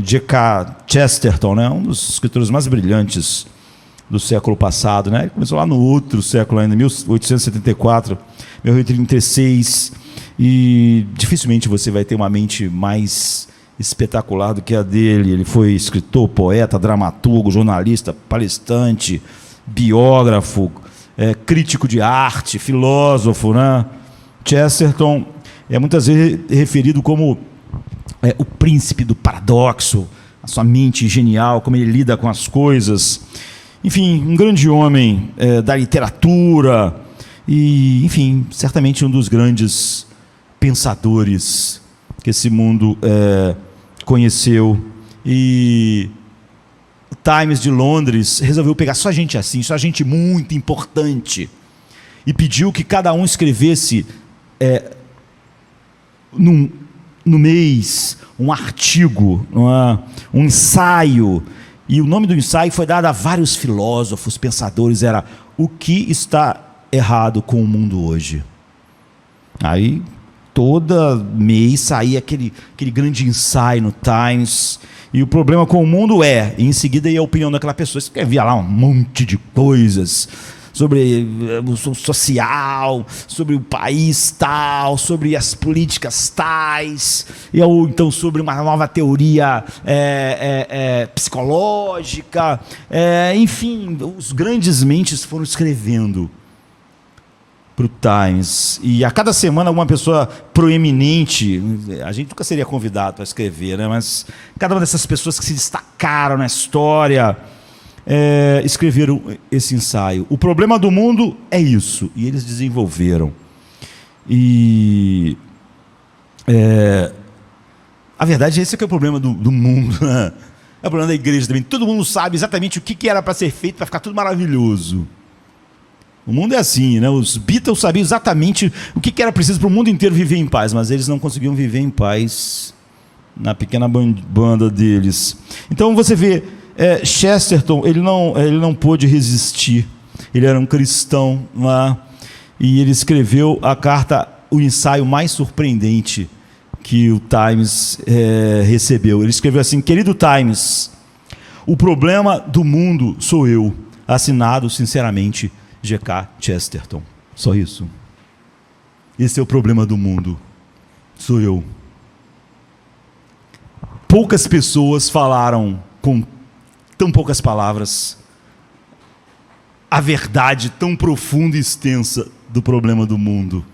G.K. Chesterton, né, um dos escritores mais brilhantes do século passado, né, começou lá no outro século ainda, 1874, 1836, e dificilmente você vai ter uma mente mais espetacular do que a dele. Ele foi escritor, poeta, dramaturgo, jornalista, palestrante, biógrafo, crítico de arte, filósofo, né? Chesterton é muitas vezes referido como o príncipe do paradoxo, a sua mente genial, como ele lida com as coisas. Enfim, um grande homem da literatura e, enfim, certamente um dos grandes pensadores que esse mundo conheceu. E o Times de Londres resolveu pegar só gente assim, só gente muito importante, e pediu que cada um escrevesse no mês um artigo, um ensaio. E o nome do ensaio foi dado a vários filósofos, pensadores, era O que está errado com o mundo hoje? Aí toda mês saía aquele grande ensaio no Times. E o problema com o mundo e em seguida ia a opinião daquela pessoa. Você escrevia lá um monte de coisas sobre o social, sobre o país tal, sobre as políticas tais, ou então sobre uma nova teoria psicológica. Enfim, os grandes mentes foram escrevendo para o Times, e a cada semana alguma pessoa proeminente, a gente nunca seria convidado para escrever, né? Mas cada uma dessas pessoas que se destacaram na história escreveram esse ensaio. O problema do mundo é isso, e eles desenvolveram. E a verdade, esse é que é o problema do mundo, né? É o problema da igreja também. Todo mundo sabe exatamente o que era para ser feito para ficar tudo maravilhoso. O mundo é assim, né? Os Beatles sabiam exatamente o que era preciso para o mundo inteiro viver em paz, mas eles não conseguiam viver em paz na pequena banda deles. Então você vê, Chesterton, ele não pôde resistir. Ele era um cristão lá, e ele escreveu a carta, o ensaio mais surpreendente que o Times recebeu. Ele escreveu assim: querido Times, o problema do mundo sou eu. Assinado sinceramente G.K. Chesterton. Só isso. Esse é o problema do mundo. Sou eu. Poucas pessoas falaram com tão poucas palavras a verdade tão profunda e extensa do problema do mundo.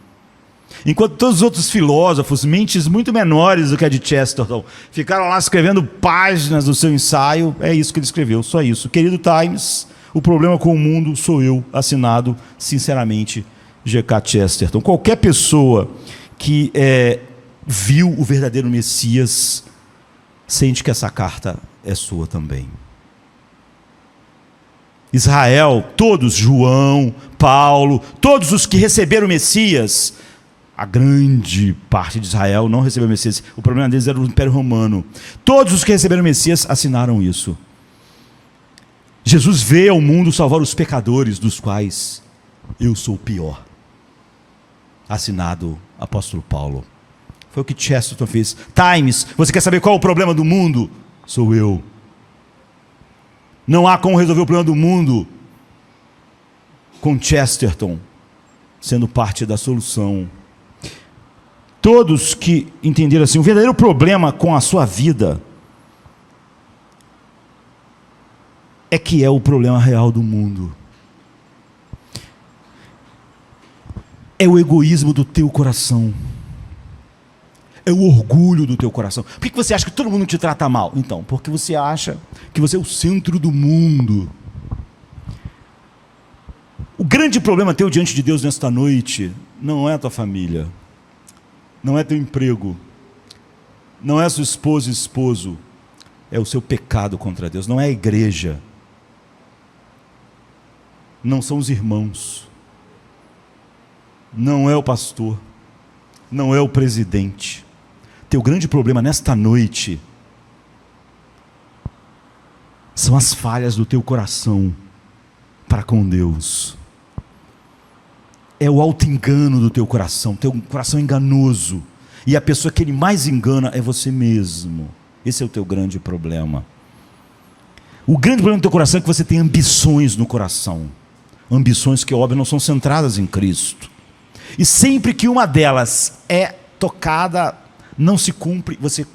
Enquanto todos os outros filósofos, mentes muito menores do que a de Chesterton, ficaram lá escrevendo páginas do seu ensaio, é isso que ele escreveu, só isso. Querido Times, o problema com o mundo sou eu, assinado, sinceramente, G.K. Chesterton. Qualquer pessoa que viu o verdadeiro Messias, sente que essa carta é sua também. Israel, todos, João, Paulo, todos os que receberam o Messias, a grande parte de Israel não recebeu o Messias, o problema deles era o Império Romano. Todos os que receberam o Messias assinaram isso. Jesus veio ao mundo salvar os pecadores, dos quais eu sou o pior. Assinado apóstolo Paulo. Foi o que Chesterton fez. Times, você quer saber qual é o problema do mundo? Sou eu. Não há como resolver o problema do mundo com Chesterton sendo parte da solução. Todos que entenderam assim, o verdadeiro problema com a sua vida é que é o problema real do mundo. É o egoísmo do teu coração. É o orgulho do teu coração. Por que você acha que todo mundo te trata mal? Então, porque você acha que você é o centro do mundo. O grande problema teu diante de Deus nesta noite não é a tua família, não é teu emprego, não é sua esposa e esposo, é o seu pecado contra Deus, não é a igreja, não são os irmãos, não é o pastor, não é o presidente. Teu grande problema nesta noite são as falhas do teu coração para com Deus. É o auto-engano do teu coração enganoso. E a pessoa que ele mais engana é você mesmo. Esse é o teu grande problema. O grande problema do teu coração é que você tem ambições no coração. Ambições que, óbvio, não são centradas em Cristo. E sempre que uma delas é tocada, não se cumpre, você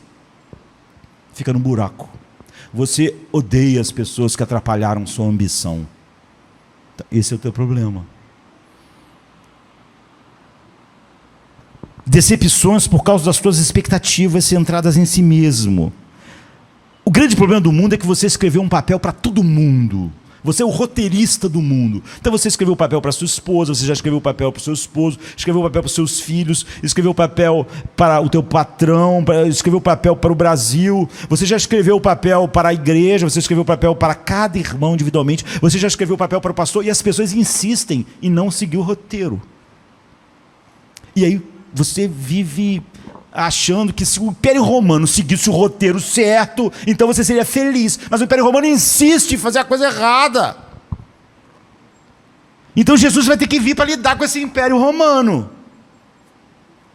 fica no buraco. Você odeia as pessoas que atrapalharam sua ambição. Esse é o teu problema. Decepções por causa das tuas expectativas centradas em si mesmo. O grande problema do mundo é que você escreveu um papel para todo mundo. Você é o roteirista do mundo. Então você escreveu o papel para sua esposa, você já escreveu o papel para o seu esposo, escreveu o papel para os seus filhos, escreveu o papel para o teu patrão, escreveu o papel para o Brasil, você já escreveu o papel para a igreja, você escreveu o papel para cada irmão individualmente, você já escreveu o papel para o pastor, e as pessoas insistem em não seguir o roteiro. E aí você vive achando que se o Império Romano seguisse o roteiro certo, então você seria feliz. Mas o Império Romano insiste em fazer a coisa errada. Então Jesus vai ter que vir para lidar com esse Império Romano.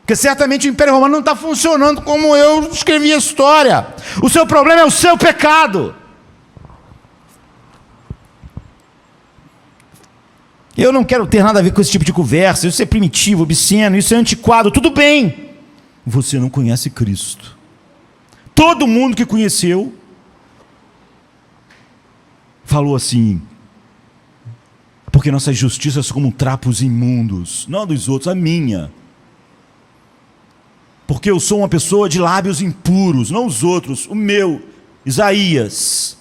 Porque certamente o Império Romano não está funcionando como eu escrevi a história. O seu problema é o seu pecado. Eu não quero ter nada a ver com esse tipo de conversa. Isso é primitivo, obsceno, isso é antiquado. Tudo bem. Você não conhece Cristo. Todo mundo que conheceu falou assim: porque nossas justiças são como trapos imundos, não a dos outros, a minha. Porque eu sou uma pessoa de lábios impuros, não os outros, o meu, Isaías.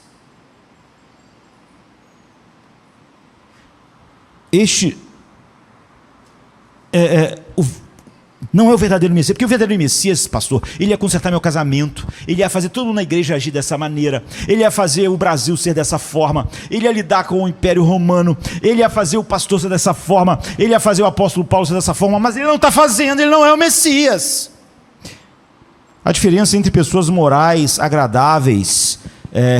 Este não é o verdadeiro Messias, porque o verdadeiro Messias, pastor, ele ia consertar meu casamento, ele ia fazer todo mundo na igreja agir dessa maneira, ele ia fazer o Brasil ser dessa forma, ele ia lidar com o Império Romano, ele ia fazer o pastor ser dessa forma, ele ia fazer o apóstolo Paulo ser dessa forma, mas ele não está fazendo, ele não é o Messias. A diferença entre pessoas morais, agradáveis,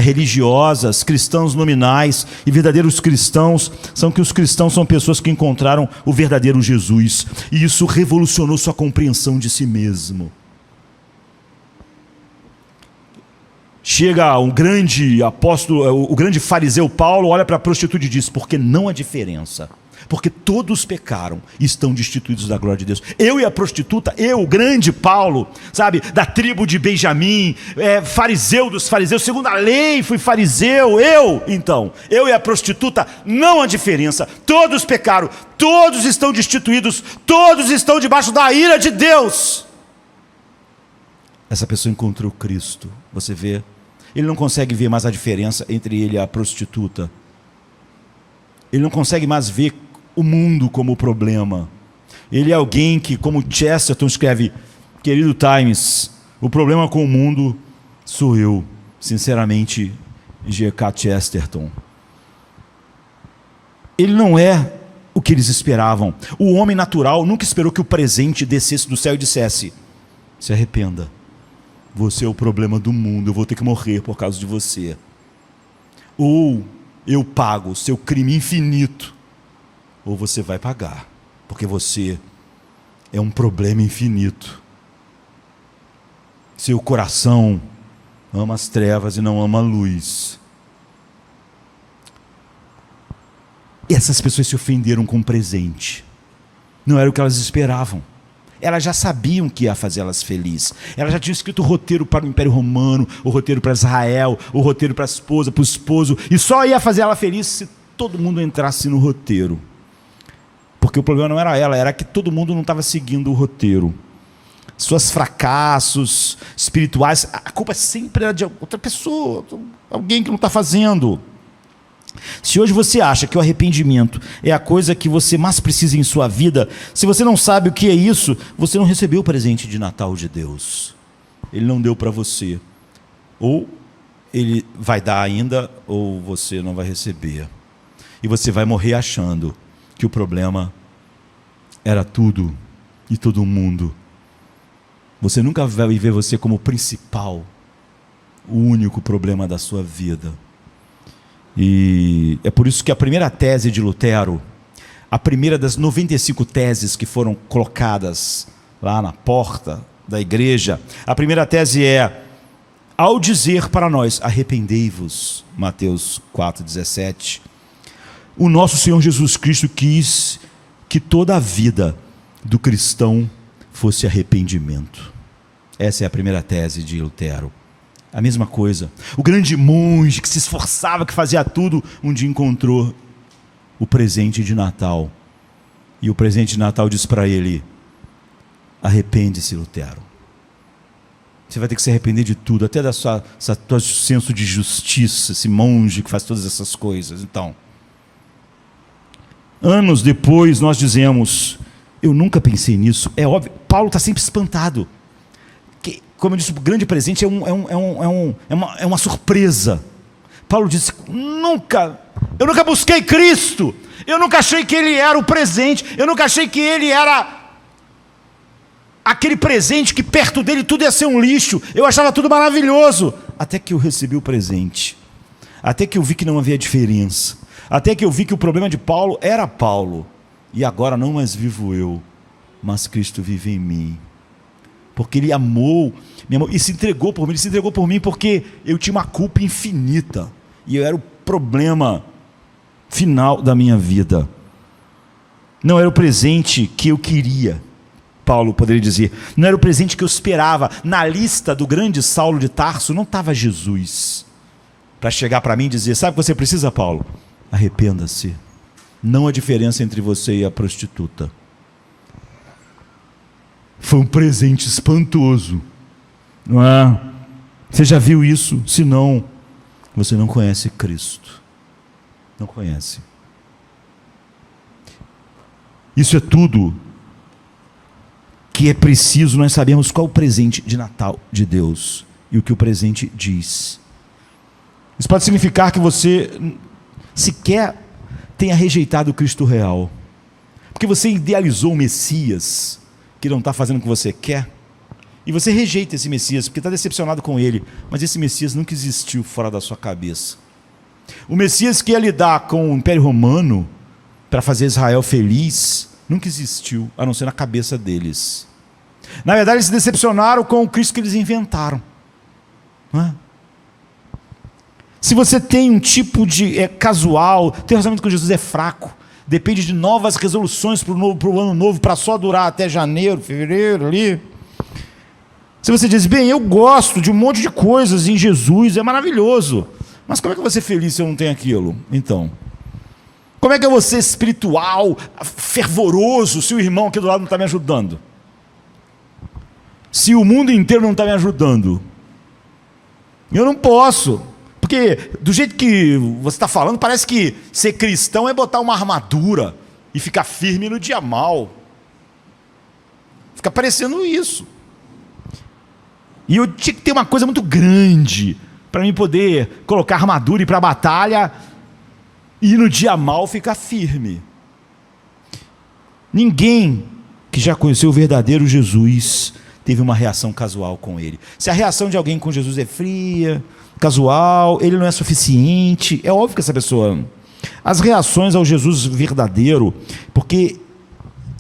religiosas, cristãos nominais e verdadeiros cristãos, são que os cristãos são pessoas que encontraram o verdadeiro Jesus, e isso revolucionou sua compreensão de si mesmo. Chega um grande apóstolo, o grande fariseu Paulo, olha para a prostituta e diz: porque não há diferença porque todos pecaram e estão destituídos da glória de Deus. Eu e a prostituta, eu, o grande Paulo, sabe, da tribo de Benjamim, fariseu dos fariseus, segundo a lei fui fariseu, eu e a prostituta, não há diferença, todos pecaram, todos estão destituídos, todos estão debaixo da ira de Deus. Essa pessoa encontrou Cristo, você vê, ele não consegue ver mais a diferença entre ele e a prostituta, ele não consegue mais ver o mundo como problema. Ele é alguém que, como Chesterton escreve, querido Times, o problema com o mundo sou eu, sinceramente, G.K. Chesterton. Ele não é o que eles esperavam. O homem natural nunca esperou que o presente descesse do céu e dissesse: se arrependa, você é o problema do mundo, eu vou ter que morrer por causa de você. Ou eu pago o seu crime infinito, ou você vai pagar, porque você é um problema infinito. Seu coração ama as trevas e não ama a luz. E essas pessoas se ofenderam com um presente. Não era o que elas esperavam. Elas já sabiam que ia fazê-las felizes. Elas já tinham escrito o roteiro para o Império Romano, o roteiro para Israel, o roteiro para a esposa, para o esposo, e só ia fazer ela feliz se todo mundo entrasse no roteiro. Porque o problema não era ela, era que todo mundo não estava seguindo o roteiro. Suas fracassos espirituais, a culpa sempre era de outra pessoa, alguém que não está fazendo. Se hoje você acha que o arrependimento é a coisa que você mais precisa em sua vida, se você não sabe o que é isso, você não recebeu o presente de Natal de Deus. Ele não deu para você. Ou ele vai dar ainda, ou você não vai receber. E você vai morrer achando que o problema era tudo e todo mundo. Você nunca vai ver você como o principal, o único problema da sua vida. E é por isso que a primeira tese de Lutero, a primeira das 95 teses que foram colocadas lá na porta da igreja, a primeira tese é: ao dizer para nós, arrependei-vos, Mateus 4,17, o nosso Senhor Jesus Cristo quis que toda a vida do cristão fosse arrependimento. Essa é a primeira tese de Lutero. A mesma coisa, o grande monge que se esforçava, que fazia tudo, um dia encontrou o presente de Natal. E o presente de Natal diz para ele: arrepende-se, Lutero. Você vai ter que se arrepender de tudo, até da sua senso de justiça, esse monge que faz todas essas coisas. Então, anos depois nós dizemos: eu nunca pensei nisso. É óbvio, Paulo está sempre espantado. Como eu disse, o grande presente é uma surpresa. Paulo disse: eu nunca busquei Cristo, eu nunca achei que Ele era o presente, eu nunca achei que Ele era aquele presente que perto dele tudo ia ser um lixo, eu achava tudo maravilhoso, até que eu recebi o presente, até que eu vi que não havia diferença, até que eu vi que o problema de Paulo era Paulo, e agora não mais vivo eu, mas Cristo vive em mim. Porque Ele amou e se entregou por mim. Ele se entregou por mim porque eu tinha uma culpa infinita. E eu era o problema final da minha vida. Não era o presente que eu queria, Paulo poderia dizer. Não era o presente que eu esperava. Na lista do grande Saulo de Tarso não estava Jesus. Para chegar para mim e dizer: sabe o que você precisa, Paulo? Arrependa-se. Não há diferença entre você e a prostituta. Foi um presente espantoso, não é? Você já viu isso? Se não, você não conhece Cristo. Não conhece. Isso é tudo que é preciso nós sabermos qual é o presente de Natal de Deus e o que o presente diz. Isso pode significar que você sequer tenha rejeitado o Cristo real, porque você idealizou o Messias que não está fazendo o que você quer, e você rejeita esse Messias, porque está decepcionado com ele, mas esse Messias nunca existiu fora da sua cabeça. O Messias que ia lidar com o Império Romano, para fazer Israel feliz, nunca existiu, a não ser na cabeça deles. Na verdade, eles se decepcionaram com o Cristo que eles inventaram. Não é? Se você tem um tipo de casual, teu relacionamento com Jesus é fraco, depende de novas resoluções para o ano novo, para só durar até janeiro, fevereiro ali. Se você diz, bem, eu gosto de um monte de coisas em Jesus, é maravilhoso, mas como é que eu vou ser feliz se eu não tenho aquilo? Então, como é que eu vou ser espiritual, fervoroso, se o irmão aqui do lado não está me ajudando? Se o mundo inteiro não está me ajudando? Eu não posso, porque do jeito que você está falando, parece que ser cristão é botar uma armadura e ficar firme no dia mal. Fica parecendo isso. E eu tinha que ter uma coisa muito grande para mim poder colocar armadura e ir para a batalha e no dia mal ficar firme. Ninguém que já conheceu o verdadeiro Jesus teve uma reação casual com ele. Se a reação de alguém com Jesus é fria, casual, ele não é suficiente, é óbvio que essa pessoa... As reações ao Jesus verdadeiro, porque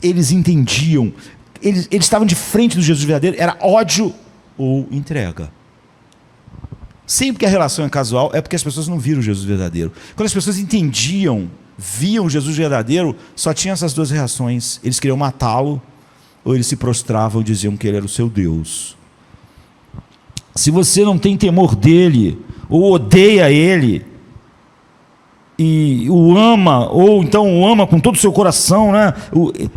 eles entendiam, eles estavam de frente do Jesus verdadeiro, era ódio ou entrega. Sempre que a relação é casual, é porque as pessoas não viram o Jesus verdadeiro. Quando as pessoas entendiam, viam o Jesus verdadeiro, só tinha essas duas reações. Eles queriam matá-lo, ou eles se prostravam e diziam que ele era o seu Deus. Se você não tem temor dele, ou odeia ele, e o ama, ou então o ama com todo o seu coração, né?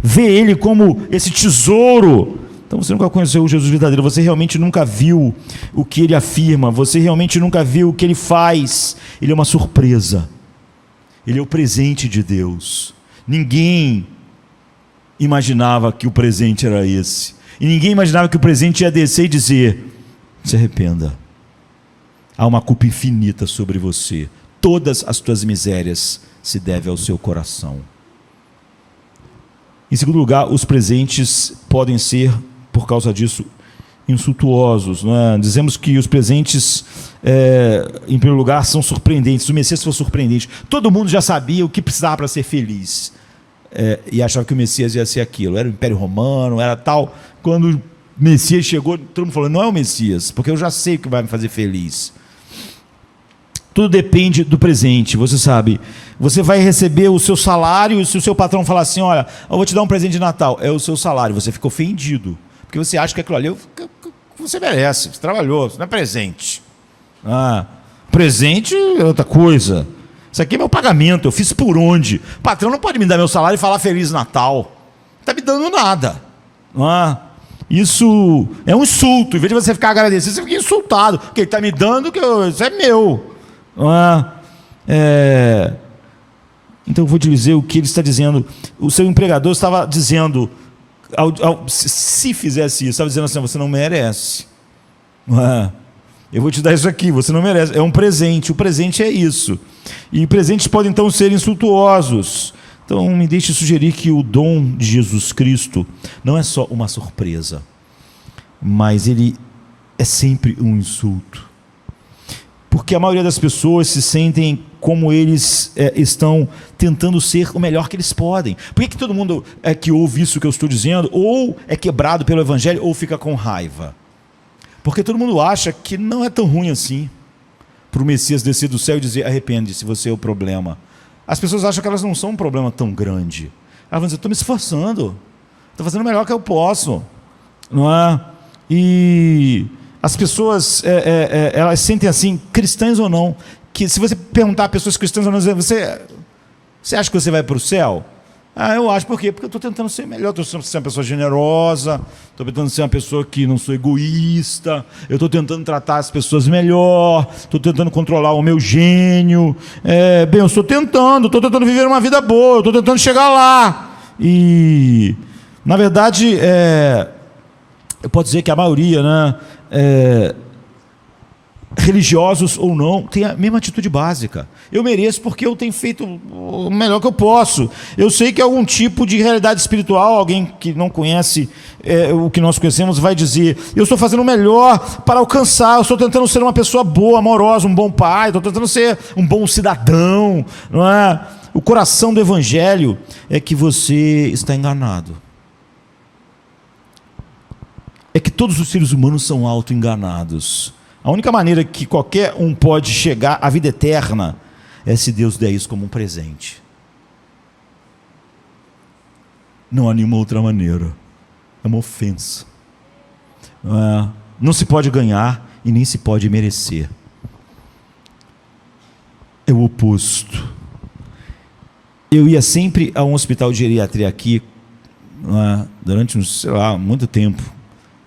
Vê ele como esse tesouro, então você nunca conheceu o Jesus verdadeiro, você realmente nunca viu o que ele afirma, você realmente nunca viu o que ele faz. Ele é uma surpresa, ele é o presente de Deus. Ninguém imaginava que o presente era esse, e ninguém imaginava que o presente ia descer e dizer, se arrependa, há uma culpa infinita sobre você, todas as tuas misérias se devem ao seu coração. Em segundo lugar, os presentes podem ser, por causa disso, insultuosos, não é? Dizemos que os presentes, em primeiro lugar, são surpreendentes. O Messias foi surpreendente. Todo mundo já sabia o que precisava para ser feliz, e achava que o Messias ia ser aquilo. Era o Império Romano, era tal. Quando o Messias chegou, todo mundo falou, não é o Messias, porque eu já sei o que vai me fazer feliz. Tudo depende do presente, você sabe. Você vai receber o seu salário, e se o seu patrão falar assim, olha, eu vou te dar um presente de Natal, é o seu salário, você fica ofendido, porque você acha que aquilo ali você merece, você trabalhou, isso não é presente. Presente é outra coisa. Isso aqui é meu pagamento, eu fiz por onde? O patrão não pode me dar meu salário e falar Feliz Natal. Não está me dando nada. Isso é um insulto. Em vez de você ficar agradecido, você fica insultado. Porque ele está me dando, isso é meu. Então eu vou te dizer o que ele está dizendo. O seu empregador estava dizendo, se fizesse isso, estava dizendo assim, você não merece. Eu vou te dar isso aqui, você não merece. É um presente, o presente é isso. E presentes podem então ser insultuosos. Então me deixe sugerir que o dom de Jesus Cristo não é só uma surpresa, mas ele é sempre um insulto. Porque a maioria das pessoas se sentem como eles estão tentando ser o melhor que eles podem. Por que todo mundo que ouve isso que eu estou dizendo, ou é quebrado pelo Evangelho, ou fica com raiva? Porque todo mundo acha que não é tão ruim assim, para o Messias descer do céu e dizer, arrepende-se, você é o problema. As pessoas acham que elas não são um problema tão grande. Elas vão dizer, estou me esforçando, estou fazendo o melhor que eu posso. Não é? E as pessoas, elas sentem assim, cristãs ou não, que se você perguntar a pessoas cristãs ou não, você acha que você vai para o céu? Eu acho, por quê? Porque eu estou tentando ser melhor, estou tentando ser uma pessoa generosa, estou tentando ser uma pessoa que não sou egoísta, eu estou tentando tratar as pessoas melhor, estou tentando controlar o meu gênio, eu estou tentando viver uma vida boa, estou tentando chegar lá. E, na verdade, eu posso dizer que a maioria, religiosos ou não, tem a mesma atitude básica. Eu mereço porque eu tenho feito o melhor que eu posso. Eu sei que algum tipo de realidade espiritual, alguém que não conhece o que nós conhecemos, vai dizer, eu estou fazendo o melhor para alcançar, eu estou tentando ser uma pessoa boa, amorosa, um bom pai, estou tentando ser um bom cidadão, não é? O coração do Evangelho é que você está enganado. É que todos os seres humanos são auto-enganados. A única maneira que qualquer um pode chegar à vida eterna é se Deus der isso como um presente. não há nenhuma outra maneira. É uma ofensa. Não se pode ganhar e nem se pode merecer. É o oposto. Eu ia sempre a um hospital de geriatria aqui, durante muito tempo,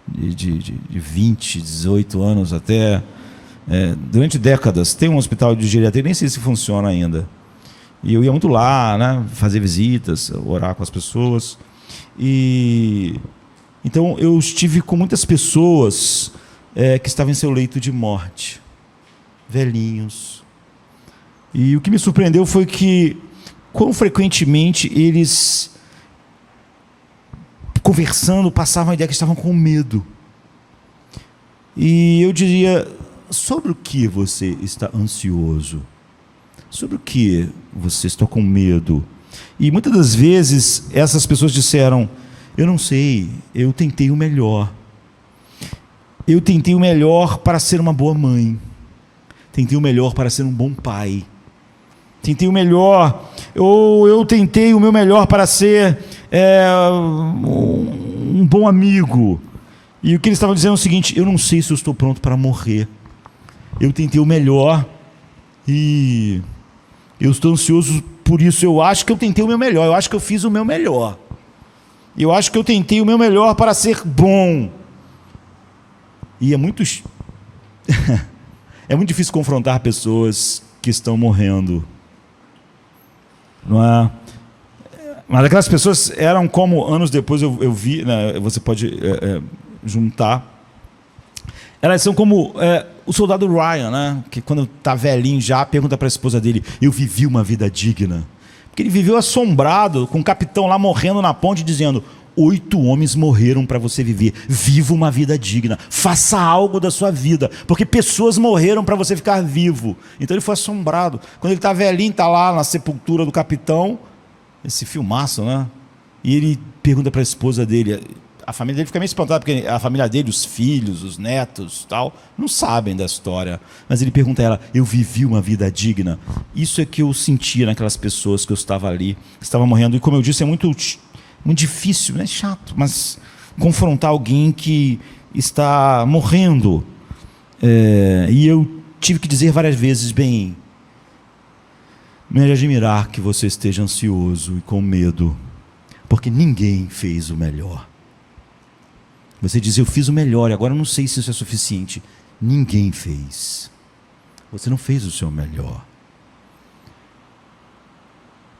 de 20, 18 anos até... durante décadas. Tem um hospital de geriatria, nem sei se funciona ainda. E eu ia muito lá, né, fazer visitas, orar com as pessoas. Então eu estive com muitas pessoas que estavam em seu leito de morte, velhinhos. E o que me surpreendeu foi que, quão frequentemente eles, conversando, passavam a ideia que estavam com medo. E eu diria: sobre o que você está ansioso? Sobre o que você está com medo? E muitas das vezes essas pessoas disseram: eu não sei, eu tentei o melhor. Eu tentei o melhor para ser uma boa mãe. Tentei o melhor para ser um bom pai. Tentei o melhor, ou eu tentei o meu melhor para ser um bom amigo. E o que eles estavam dizendo é o seguinte: eu não sei se eu estou pronto para morrer. Eu tentei o melhor e eu estou ansioso por isso. Eu acho que eu tentei o meu melhor, eu acho que eu fiz o meu melhor. Eu acho que eu tentei o meu melhor para ser bom. E é muito difícil confrontar pessoas que estão morrendo. Não é? Mas aquelas pessoas eram como, anos depois eu vi, né, você pode juntar. Elas são como o soldado Ryan, né, que quando está velhinho já pergunta para a esposa dele: eu vivi uma vida digna? Porque ele viveu assombrado com o capitão lá morrendo na ponte, dizendo: 8 homens morreram para você viver. Viva uma vida digna. Faça algo da sua vida, porque pessoas morreram para você ficar vivo. Então ele foi assombrado. Quando ele está velhinho, está lá na sepultura do capitão, esse filmaço, né? E ele pergunta para a esposa dele. A família dele fica meio espantada, porque a família dele, os filhos, os netos, tal, não sabem da história. Mas ele pergunta a ela: eu vivi uma vida digna? Isso é que eu sentia naquelas pessoas que eu estava ali, que estavam morrendo. E como eu disse, é muito difícil, é chato, mas confrontar alguém que está morrendo. E eu tive que dizer várias vezes: bem, não é de admirar que você esteja ansioso e com medo, porque ninguém fez o melhor. Você diz: eu fiz o melhor, e agora eu não sei se isso é suficiente. Ninguém fez. Você não fez o seu melhor.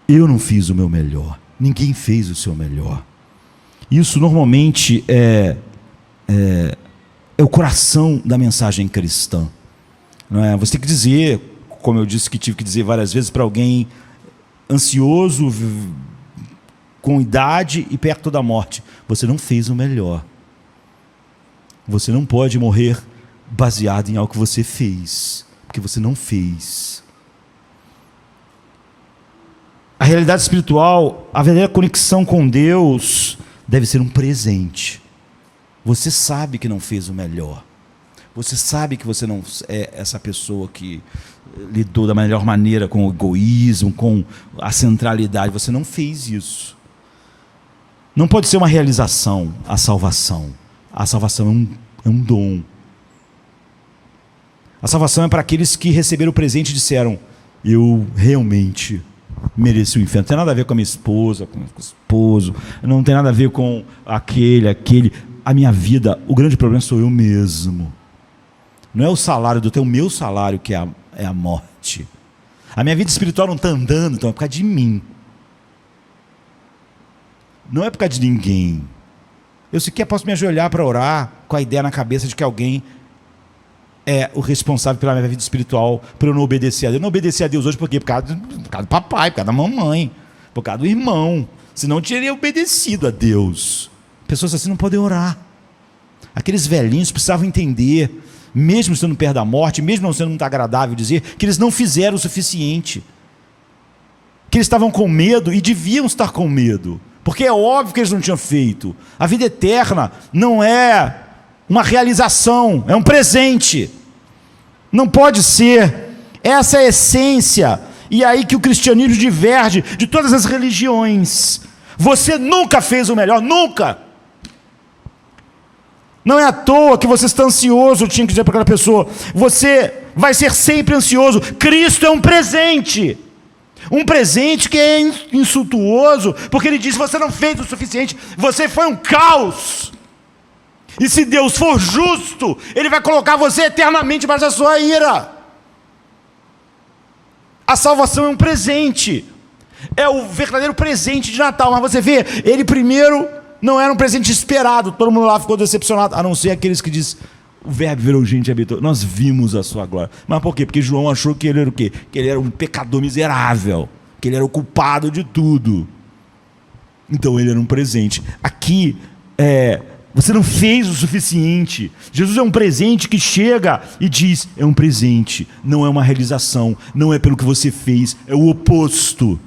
Eu não fiz o meu melhor. Ninguém fez o seu melhor. Isso normalmente é o coração da mensagem cristã. Não é? Você tem que dizer, como eu disse que tive que dizer várias vezes, para alguém ansioso, com idade e perto da morte: você não fez o melhor. Você não pode morrer baseado em algo que você fez, porque você não fez. A realidade espiritual, a verdadeira conexão com Deus deve ser um presente. Você sabe que não fez o melhor. Você sabe que você não é essa pessoa que lidou da melhor maneira com o egoísmo, com a centralidade. Você não fez isso. Não pode ser uma realização a salvação. A salvação é um dom. A salvação é para aqueles que receberam o presente e disseram: eu realmente mereço o inferno. Não tem nada a ver com a minha esposa, com o esposo, não tem nada a ver com aquele. A minha vida, o grande problema sou eu mesmo. Não é o salário do teu, o meu salário que é a morte. A minha vida espiritual não está andando, então é por causa de mim. Não é por causa de ninguém. Eu sequer posso me ajoelhar para orar com a ideia na cabeça de que alguém é o responsável pela minha vida espiritual, por eu não obedecer a Deus. Eu não obedeci a Deus hoje por quê? Por causa do papai, por causa da mamãe, por causa do irmão. Senão eu teria obedecido a Deus. Pessoas assim não podem orar. Aqueles velhinhos precisavam entender, mesmo estando perto da morte, mesmo não sendo muito agradável dizer, que eles não fizeram o suficiente. Que eles estavam com medo e deviam estar com medo. Porque é óbvio que eles não tinham feito. A vida eterna não é uma realização, é um presente. Não pode ser. Essa é a essência. E é aí que o cristianismo diverge de todas as religiões. Você nunca fez o melhor, nunca. Não é à toa que você está ansioso, eu tinha que dizer para aquela pessoa. Você vai ser sempre ansioso. Cristo é um presente que é insultuoso, porque ele diz: você não fez o suficiente, você foi um caos. E se Deus for justo, Ele vai colocar você eternamente debaixo da sua ira. A salvação é um presente, é o verdadeiro presente de Natal. Mas você vê, ele primeiro não era um presente esperado, todo mundo lá ficou decepcionado, a não ser aqueles que dizem: o verbo virou gente e habitou, nós vimos a sua glória. Mas por quê? Porque João achou que ele era o quê? Que ele era um pecador miserável, que ele era o culpado de tudo. Então ele era um presente. Aqui, você não fez o suficiente. Jesus é um presente que chega e diz: é um presente, não é uma realização, não é pelo que você fez, é o oposto.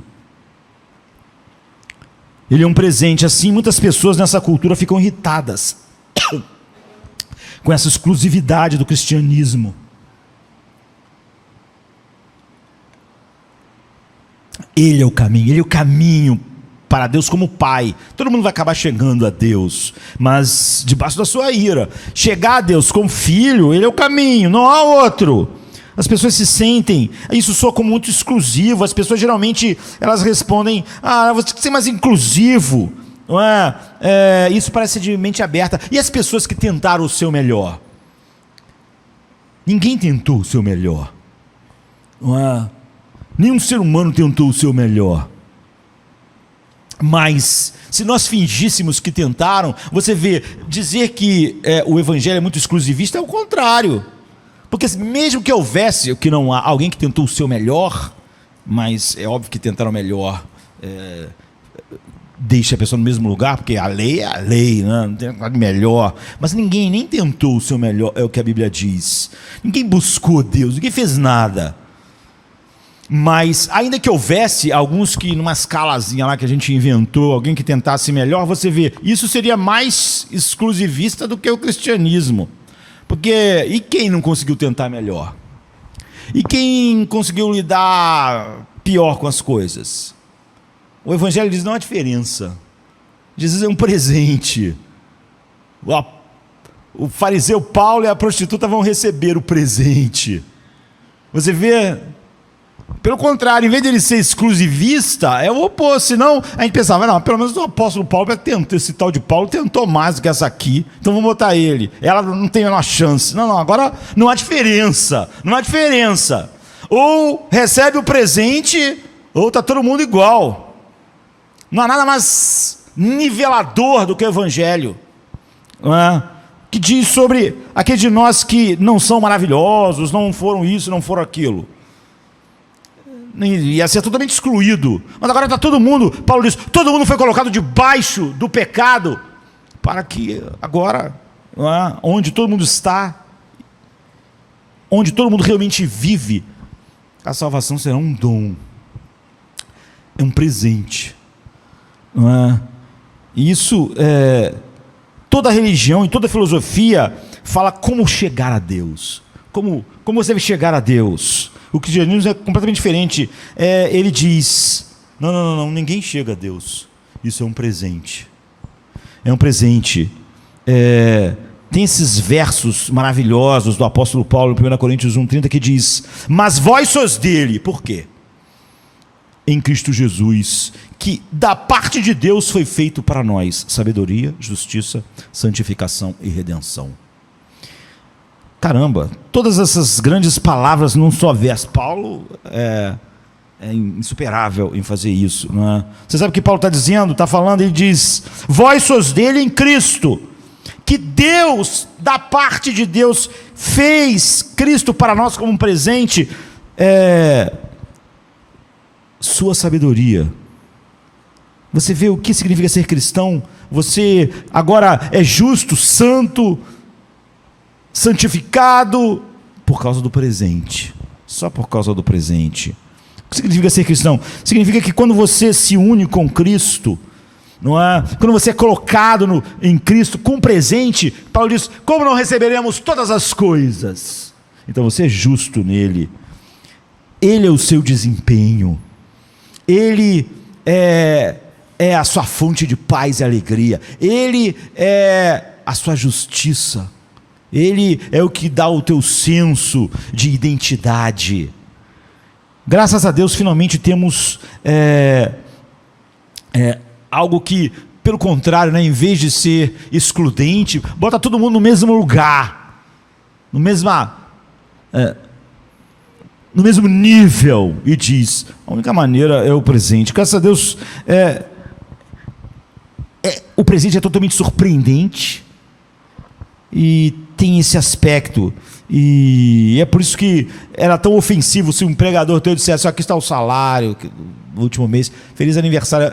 Ele é um presente. Assim, muitas pessoas nessa cultura ficam irritadas com essa exclusividade do cristianismo. Ele é o caminho para Deus como Pai. Todo mundo vai acabar chegando a Deus, mas debaixo da sua ira. Chegar a Deus como filho, Ele é o caminho, não há outro. As pessoas se sentem, isso soa como muito exclusivo. As pessoas geralmente, elas respondem: você tem que ser mais inclusivo, não é? Isso parece de mente aberta. E as pessoas que tentaram o seu melhor? Ninguém tentou o seu melhor, não é? Nenhum ser humano tentou o seu melhor. Mas se nós fingíssemos que tentaram, você vê, dizer que o evangelho é muito exclusivista é o contrário. Porque mesmo que houvesse, que não há alguém que tentou o seu melhor, mas é óbvio que tentaram o melhor, deixa a pessoa no mesmo lugar, porque a lei é a lei, né? Não tem nada de melhor. Mas ninguém nem tentou o seu melhor, é o que a Bíblia diz. Ninguém buscou Deus, ninguém fez nada. Mas ainda que houvesse alguns que numa escalazinha lá que a gente inventou, alguém que tentasse melhor, você vê, isso seria mais exclusivista do que o cristianismo. Porque, e quem não conseguiu tentar melhor? E quem conseguiu lidar pior com as coisas? O evangelho diz: não há diferença. Jesus é um presente. O fariseu Paulo e a prostituta vão receber o presente. Você vê? Pelo contrário, em vez de ele ser exclusivista, é o oposto. Senão a gente pensava: não, pelo menos o apóstolo Paulo tentou, esse tal de Paulo tentou mais do que essa aqui, então vamos botar ele, ela não tem a menor chance. Não, agora não há diferença. Não há diferença. Ou recebe o presente, ou está todo mundo igual. Não há nada mais nivelador do que o evangelho, não é? Que diz sobre aqueles de nós que não são maravilhosos, não foram isso, não foram aquilo. Ia ser totalmente excluído. Mas agora está todo mundo, Paulo diz, todo mundo foi colocado debaixo do pecado, para que agora, onde todo mundo está, onde todo mundo realmente vive, a salvação será um dom, é um presente. E isso, toda religião e toda filosofia fala como chegar a Deus, como você deve chegar a Deus. O cristianismo é completamente diferente. Ele diz: não, ninguém chega a Deus. Isso é um presente. É um presente. Tem esses versos maravilhosos do apóstolo Paulo, em 1 Coríntios 1,30, que diz: mas vós sois dele. Por quê? Em Cristo Jesus, que da parte de Deus foi feito para nós sabedoria, justiça, santificação e redenção. Caramba, todas essas grandes palavras num só verso. Paulo é insuperável em fazer isso, não é? Você sabe o que Paulo está dizendo? Está falando, ele diz: vós sois dele em Cristo, que Deus, da parte de Deus, fez Cristo para nós como um presente, sua sabedoria. Você vê o que significa ser cristão? Você agora é justo, santo, santificado por causa do presente, só por causa do presente. O que significa ser cristão? Significa que quando você se une com Cristo, não é? Quando você é colocado em Cristo com presente, Paulo diz: como não receberemos todas as coisas? Então você é justo nele, ele é o seu desempenho, ele é a sua fonte de paz e alegria, Ele é a sua justiça, Ele é o que dá o teu senso de identidade. Graças a Deus, finalmente temos algo que, pelo contrário, né, em vez de ser excludente, bota todo mundo no mesmo lugar, no mesmo nível, e diz: a única maneira é o presente. Graças a Deus, o presente é totalmente surpreendente, e tem esse aspecto, e é por isso que era tão ofensivo se um empregador teu dissesse: aqui está o salário do último mês, feliz aniversário,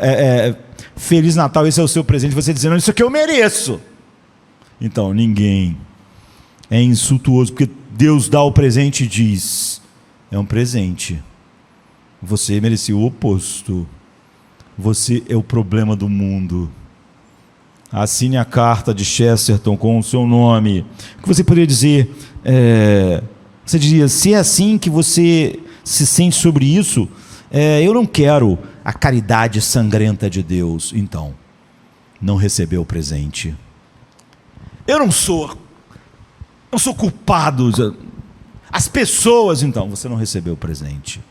Feliz Natal, esse é o seu presente, você dizendo: isso aqui eu mereço. Então, ninguém. É insultuoso, porque Deus dá o presente e diz: é um presente, você merecia o oposto, você é o problema do mundo. Assine a carta de Chesterton com o seu nome. O que você poderia dizer? Você diria: se é assim que você se sente sobre isso, eu não quero a caridade sangrenta de Deus. Então, não recebeu o presente. Eu não sou culpado. As pessoas, então, você não recebeu o presente.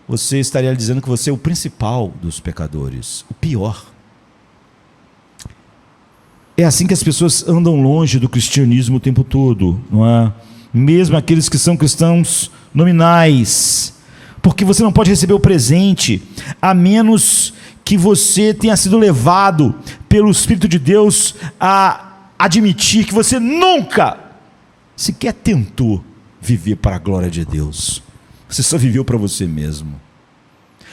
Você estaria dizendo que você é o principal dos pecadores, o pior. É assim que as pessoas andam longe do cristianismo o tempo todo, não é? Mesmo aqueles que são cristãos nominais, porque você não pode receber o presente, a menos que você tenha sido levado pelo Espírito de Deus a admitir que você nunca sequer tentou viver para a glória de Deus, você só viveu para você mesmo.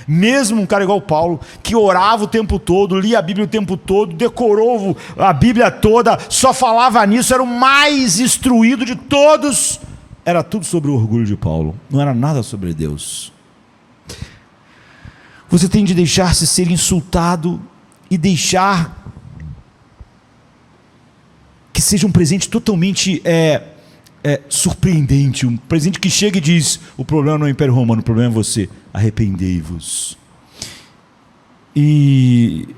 Mesmo um cara igual Paulo, que orava o tempo todo, lia a Bíblia o tempo todo, decorou a Bíblia toda, só falava nisso, era o mais instruído de todos, era tudo sobre o orgulho de Paulo, não era nada sobre Deus. Você tem de deixar-se ser insultado e deixar que seja um presente totalmente surpreendente, um presente que chega e diz: o problema não é o Império Romano, o problema é você, arrependei-vos. E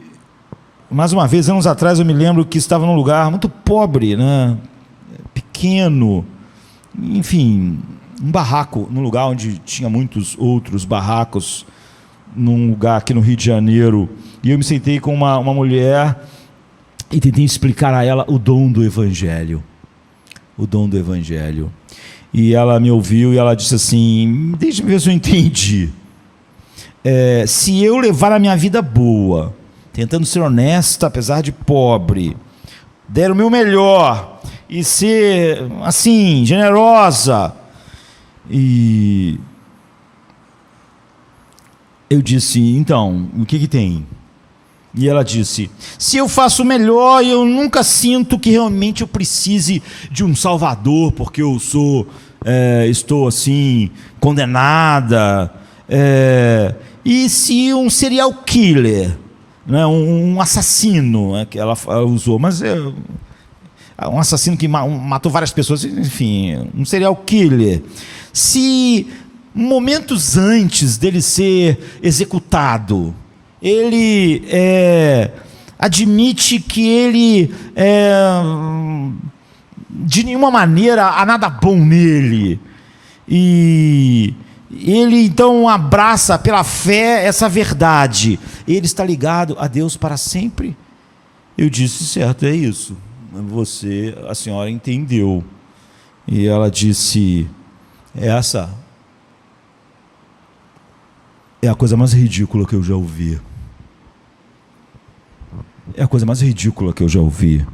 mais uma vez, anos atrás, eu me lembro que estava num lugar muito pobre, né? Pequeno, enfim, um barraco, num lugar onde tinha muitos outros barracos, num lugar aqui no Rio de Janeiro, e eu me sentei com uma mulher e tentei explicar a ela o dom do Evangelho. O dom do Evangelho. E ela me ouviu e ela disse assim: deixa eu ver se eu entendi. Se eu levar a minha vida boa, tentando ser honesta apesar de pobre, der o meu melhor e ser assim, generosa, e eu disse: então, o que tem? E ela disse: se eu faço o melhor, eu nunca sinto que realmente eu precise de um salvador, porque eu estou assim, condenada. E se um serial killer, né, um assassino, que ela usou, mas um assassino que matou várias pessoas, enfim, um serial killer, se momentos antes dele ser executado, ele admite que ele de nenhuma maneira há nada bom nele, e ele então abraça pela fé essa verdade, ele está ligado a Deus para sempre. Eu disse: certo, é isso, a senhora entendeu. E ela disse: essa é a coisa mais ridícula que eu já ouvi. É a coisa mais ridícula que eu já ouvi.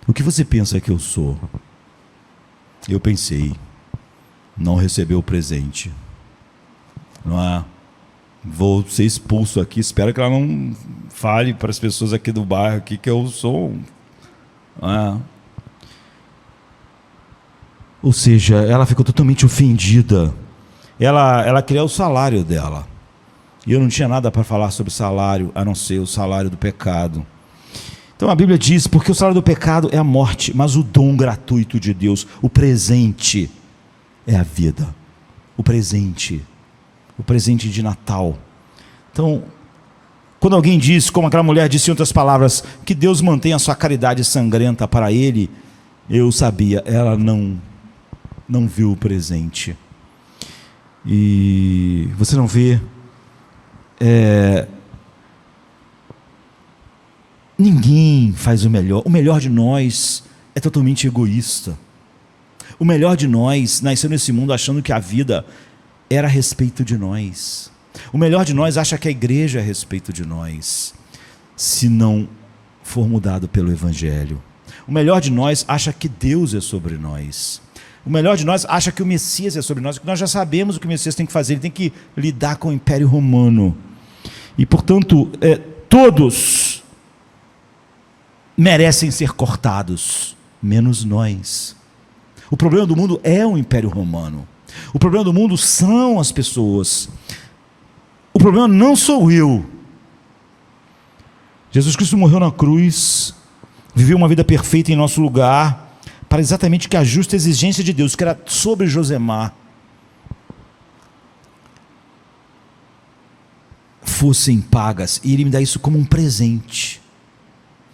O que você pensa que eu sou? Eu pensei: não recebeu o presente. Não é? Vou ser expulso aqui. Espero que ela não fale para as pessoas aqui do bairro aqui que eu sou. Não é? Ou seja, ela ficou totalmente ofendida. Ela queria o salário dela. E eu não tinha nada para falar sobre salário, a não ser o salário do pecado. Então a Bíblia diz: porque o salário do pecado é a morte, mas o dom gratuito de Deus, o presente, é a vida. O presente de Natal. Então, Quando alguém diz, como aquela mulher disse em outras palavras, que Deus mantém a sua caridade sangrenta para ele, eu sabia, ela não viu o presente. E você não vê, ninguém faz o melhor de nós é totalmente egoísta. O melhor de nós nasceu nesse mundo achando que a vida era a respeito de nós. O melhor de nós acha que a igreja é a respeito de nós, se não for mudado pelo Evangelho. O melhor de nós acha que Deus é sobre nós. O melhor de nós acha que o Messias é sobre nós, que nós já sabemos o que o Messias tem que fazer, ele tem que lidar com o Império Romano. E, portanto, todos merecem ser cortados, menos nós. O problema do mundo é o Império Romano. O problema do mundo são as pessoas. O problema não sou eu. Jesus Cristo morreu na cruz, viveu uma vida perfeita em nosso lugar, para exatamente que a justa exigência de Deus, que era sobre Josemar, fossem pagas, e ele me dá isso como um presente.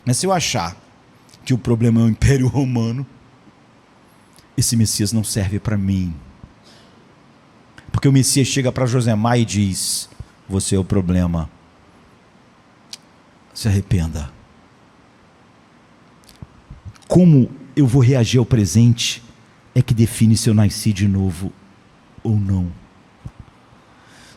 Mas se eu achar que o problema é o Império Romano, esse Messias não serve para mim. Porque o Messias chega para Josemar e diz: você é o problema, se arrependa. Como eu vou reagir ao presente é que define se eu nasci de novo ou não.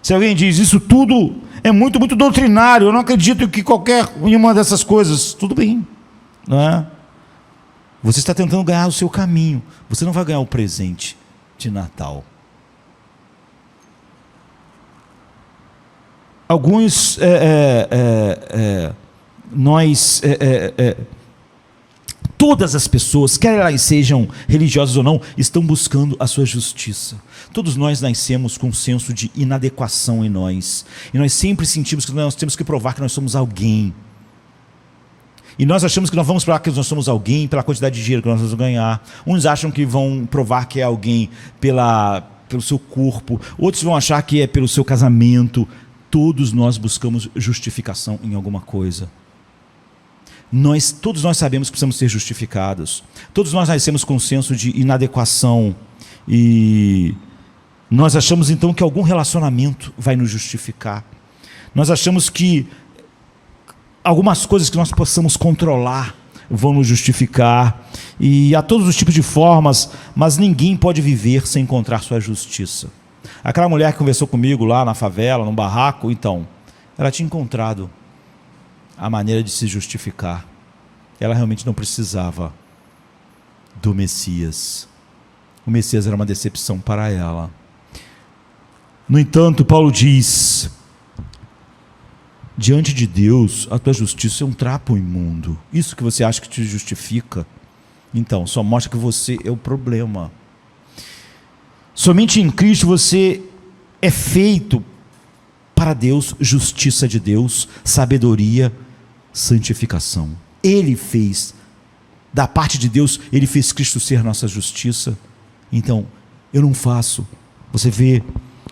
Se alguém diz, isso tudo é muito doutrinário, eu não acredito que qualquer uma dessas coisas, tudo bem, não é? Você está tentando ganhar o seu caminho, você não vai ganhar o presente de Natal. Alguns, todas as pessoas, quer elas sejam religiosas ou não, estão buscando a sua justiça. Todos nós nascemos com um senso de inadequação em nós, e nós sempre sentimos que nós temos que provar que nós somos alguém, e nós achamos que nós vamos provar que nós somos alguém pela quantidade de dinheiro que nós vamos ganhar. Uns acham que vão provar que é alguém pelo seu corpo, outros vão achar que é pelo seu casamento. Todos nós buscamos justificação em alguma coisa. Todos nós sabemos que precisamos ser justificados. Todos nós nascemos com um senso de inadequação. E nós achamos então que algum relacionamento vai nos justificar. Nós achamos que algumas coisas que nós possamos controlar vão nos justificar. E há todos os tipos de formas, mas ninguém pode viver sem encontrar sua justiça. Aquela mulher que conversou comigo lá na favela, no barraco, então, ela tinha encontrado a maneira de se justificar. Ela realmente não precisava do Messias. O Messias era uma decepção para ela. No entanto, Paulo diz: diante de Deus, a tua justiça é um trapo imundo. Isso que você acha que te justifica, então, só mostra que você é o problema. Somente em Cristo você é feito para Deus, justiça de Deus, sabedoria, santificação. Ele fez, da parte de Deus, Ele fez Cristo ser nossa justiça. Então, eu não faço, você vê,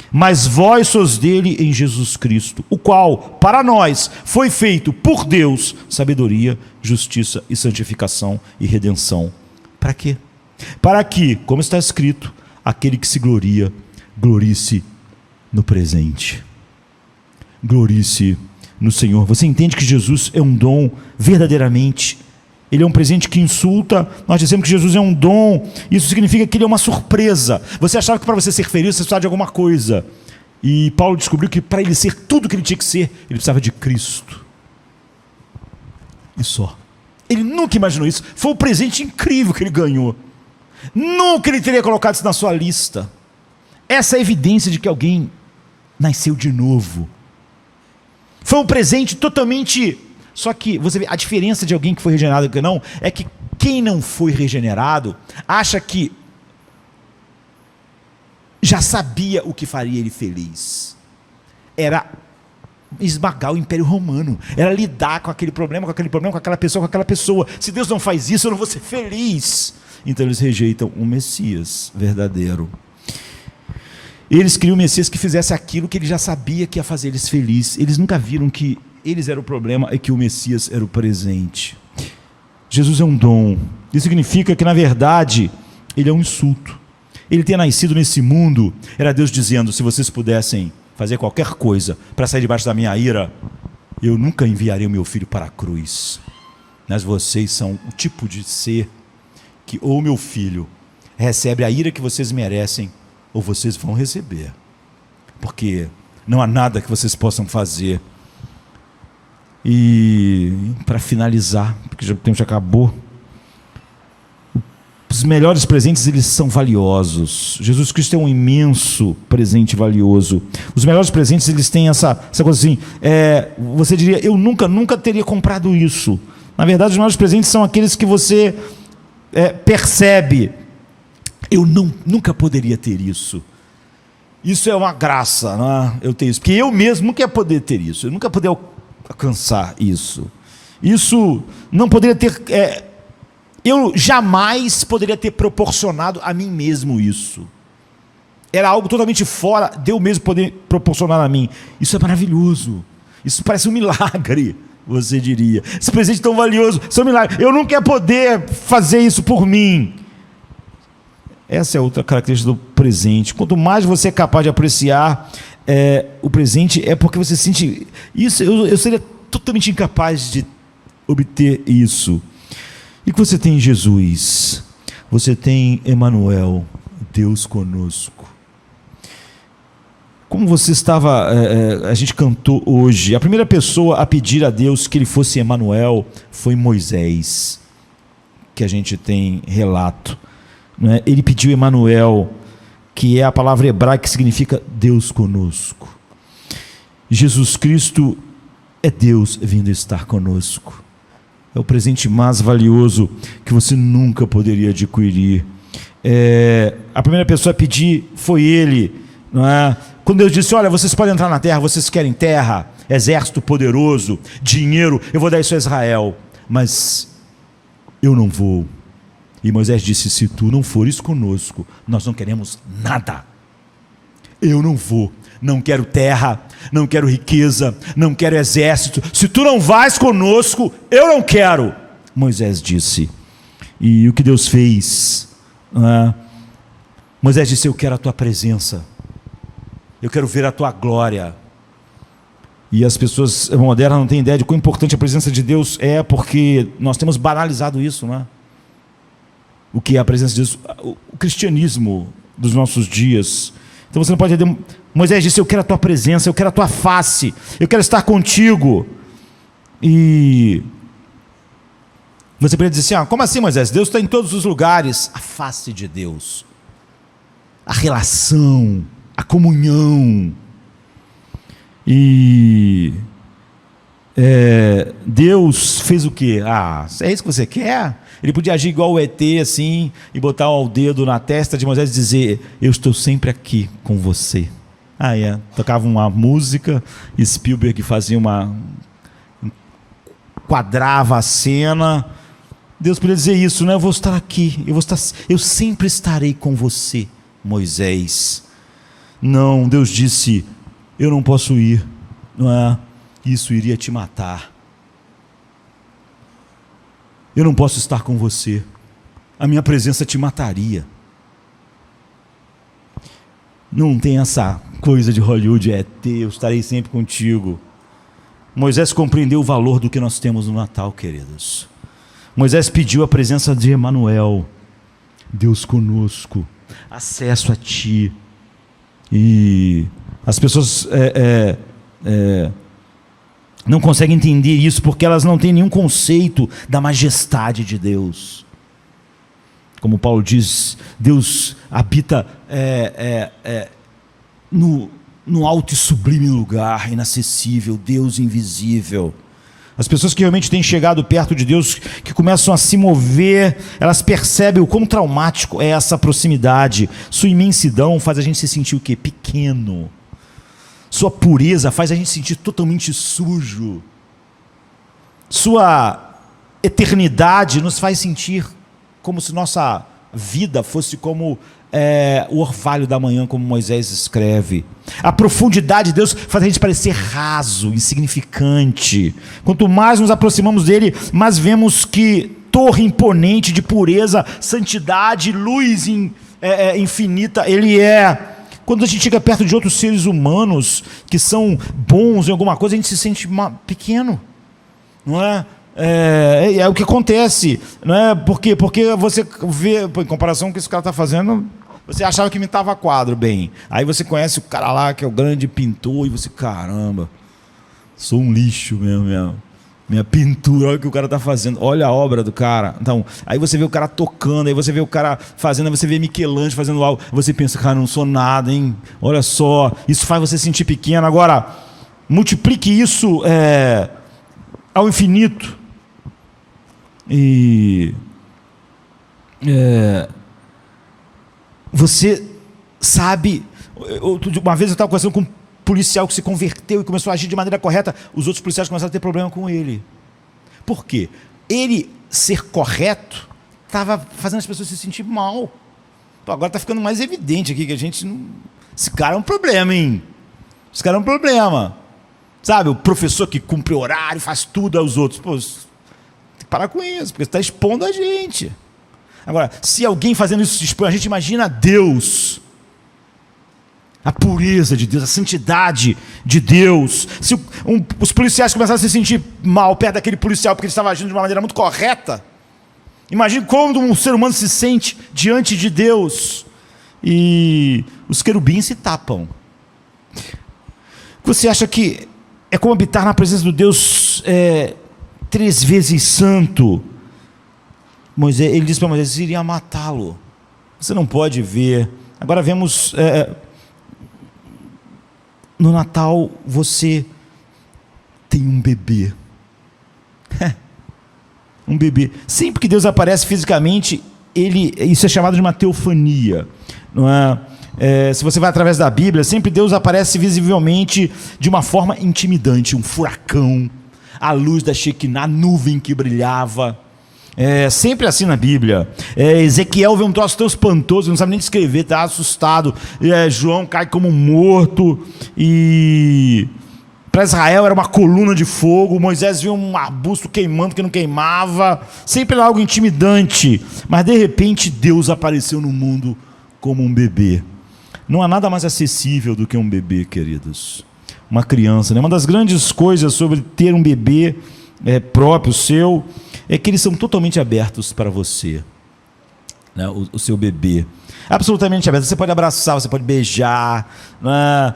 mas vós sois dele em Jesus Cristo, o qual, para nós, foi feito por Deus, sabedoria, justiça e santificação e redenção. Para quê? Para que, como está escrito, aquele que se gloria, glorie-se no presente. Glorie-se no Senhor. Você entende que Jesus é um dom verdadeiramente? Ele é um presente que insulta. Nós dizemos que Jesus é um dom. Isso significa que ele é uma surpresa. Você achava que para você ser feliz você precisava de alguma coisa. E Paulo descobriu que para ele ser tudo o que ele tinha que ser, ele precisava de Cristo. E só. Ele nunca imaginou isso. Foi um presente incrível que ele ganhou. Nunca ele teria colocado isso na sua lista. Essa é a evidência de que alguém nasceu de novo. Foi um presente totalmente... Só que você vê a diferença de alguém que foi regenerado e que não, é que quem não foi regenerado acha que já sabia o que faria ele feliz. Era esmagar o Império Romano, era lidar com aquele problema, com aquela pessoa. Se Deus não faz isso, eu não vou ser feliz. Então eles rejeitam um Messias verdadeiro. Eles queriam um Messias que fizesse aquilo que ele já sabia que ia fazer eles felizes. Eles nunca viram que eles eram o problema e que o Messias era o presente. Jesus é um dom. Isso significa que, na verdade, ele é um insulto. Ele ter nascido nesse mundo era Deus dizendo: se vocês pudessem fazer qualquer coisa para sair debaixo da minha ira, eu nunca enviarei o meu filho para a cruz. Mas vocês são o tipo de ser que ou meu filho recebe a ira que vocês merecem, ou vocês vão receber. Porque não há nada que vocês possam fazer. E para finalizar, porque o tempo já acabou, os melhores presentes, eles são valiosos. Jesus Cristo é um imenso presente valioso. Os melhores presentes, eles têm essa coisa assim, você diria: eu nunca teria comprado isso. Na verdade, os melhores presentes são aqueles que você percebe: eu nunca poderia ter isso. Isso é uma graça, não é? Eu tenho isso, porque eu mesmo nunca ia poder ter isso, eu nunca poderia alcançar isso. Isso não poderia ter, eu jamais poderia ter proporcionado a mim mesmo isso. Era algo totalmente fora de eu mesmo poder proporcionar a mim. Isso é maravilhoso. Isso parece um milagre, você diria. Esse presente tão valioso, isso é um milagre. Eu nunca ia poder fazer isso por mim. Essa é outra característica do presente. Quanto mais você é capaz de apreciar o presente, é porque você sente isso. Eu seria totalmente incapaz de obter isso. E que você tem em Jesus? Você tem Emanuel, Deus conosco. Como você estava, a gente cantou hoje, a primeira pessoa a pedir a Deus que ele fosse Emanuel foi Moisés, que a gente tem relato. Ele pediu Emanuel, que é a palavra hebraica que significa Deus conosco. Jesus Cristo é Deus vindo estar conosco. É o presente mais valioso que você nunca poderia adquirir. A primeira pessoa a pedir foi ele, não é? Quando Deus disse: olha, vocês podem entrar na terra, vocês querem terra, exército poderoso, dinheiro, eu vou dar isso a Israel, mas eu não vou. E Moisés disse: se tu não fores conosco, nós não queremos nada. Eu não vou, não quero terra, não quero riqueza, não quero exército. Se tu não vais conosco, eu não quero. Moisés disse. E o que Deus fez? Moisés disse: eu quero a tua presença, eu quero ver a tua glória. E as pessoas modernas não têm ideia de quão importante a presença de Deus é, porque nós temos banalizado isso, não é? O que é a presença de Deus, o cristianismo dos nossos dias. Então você não pode entender. Moisés disse: eu quero a tua presença, eu quero a tua face, eu quero estar contigo. E você poderia dizer assim: como assim, Moisés? Deus está em todos os lugares. A face de Deus, a relação, a comunhão. E Deus fez o quê? É isso que você quer? Ele podia agir igual o ET assim, e botar o dedo na testa de Moisés e dizer: eu estou sempre aqui com você. Tocava uma música, Spielberg fazia quadrava a cena. Deus podia dizer isso, né? Eu vou estar aqui, eu sempre estarei com você, Moisés. Não, Deus disse: eu não posso ir, não é? Isso iria te matar. Eu não posso estar com você, a minha presença te mataria. Não tem essa coisa de Hollywood, eu estarei sempre contigo. Moisés compreendeu o valor do que nós temos no Natal, queridos. Moisés pediu a presença de Emanuel, Deus conosco, acesso a ti. E as pessoas não conseguem entender isso, porque elas não têm nenhum conceito da majestade de Deus. Como Paulo diz, Deus habita no alto e sublime lugar, inacessível, Deus invisível. As pessoas que realmente têm chegado perto de Deus, que começam a se mover, elas percebem o quão traumático é essa proximidade. Sua imensidão faz a gente se sentir o quê? Pequeno. Sua pureza faz a gente sentir totalmente sujo. Sua eternidade nos faz sentir como se nossa vida fosse como o orvalho da manhã, como Moisés escreve. A profundidade de Deus faz a gente parecer raso, insignificante. Quanto mais nos aproximamos dele, mais vemos que torre imponente de pureza, santidade, luz infinita ele é. Quando a gente chega perto de outros seres humanos que são bons em alguma coisa, a gente se sente pequeno, não é? É o que acontece, não é? Porque você vê, em comparação com o que esse cara está fazendo, você achava que imitava quadro bem. Aí você conhece o cara lá que é o grande pintor e você, caramba, sou um lixo mesmo. Minha pintura, olha o que o cara está fazendo, olha a obra do cara. Então, aí você vê o cara tocando, aí você vê o cara fazendo, aí você vê Michelangelo fazendo algo, você pensa, cara, não sou nada, hein? Olha só, isso faz você se sentir pequeno. Agora, multiplique isso ao infinito. E você sabe, uma vez eu estava conversando com um policial que se converteu e começou a agir de maneira correta, os outros policiais começaram a ter problema com ele. Por quê? Ele ser correto estava fazendo as pessoas se sentir mal. Pô, agora está ficando mais evidente aqui que a gente não... Esse cara é um problema, hein? Esse cara é um problema. Sabe, o professor que cumpre horário, faz tudo aos outros. Pô, tem que parar com isso, porque você está expondo a gente. Agora, se alguém fazendo isso se expõe, a gente imagina Deus, a pureza de Deus, a santidade de Deus. Se os policiais começaram a se sentir mal perto daquele policial porque ele estava agindo de uma maneira muito correta, imagine como um ser humano se sente diante de Deus. E os querubins se tapam. Você acha que é como habitar na presença do Deus 3 vezes santo? Ele disse para Moisés: iria matá-lo. Você não pode ver. Agora vemos no Natal você tem um bebê. Um bebê. Sempre que Deus aparece fisicamente, isso é chamado de uma teofania, não é? Se você vai através da Bíblia, sempre Deus aparece visivelmente de uma forma intimidante, um furacão, a luz da Shekinah, a nuvem que brilhava. Sempre assim na Bíblia. Ezequiel vê um troço tão espantoso, não sabe nem descrever, está assustado. João cai como morto. E para Israel era uma coluna de fogo. Moisés viu um arbusto queimando que não queimava. Sempre era algo intimidante. Mas de repente Deus apareceu no mundo como um bebê. Não há nada mais acessível do que um bebê, queridos. Uma criança, né? Uma das grandes coisas sobre ter um bebê próprio seu é que eles são totalmente abertos para você, né? O seu bebê, absolutamente aberto. Você pode abraçar, você pode beijar, né?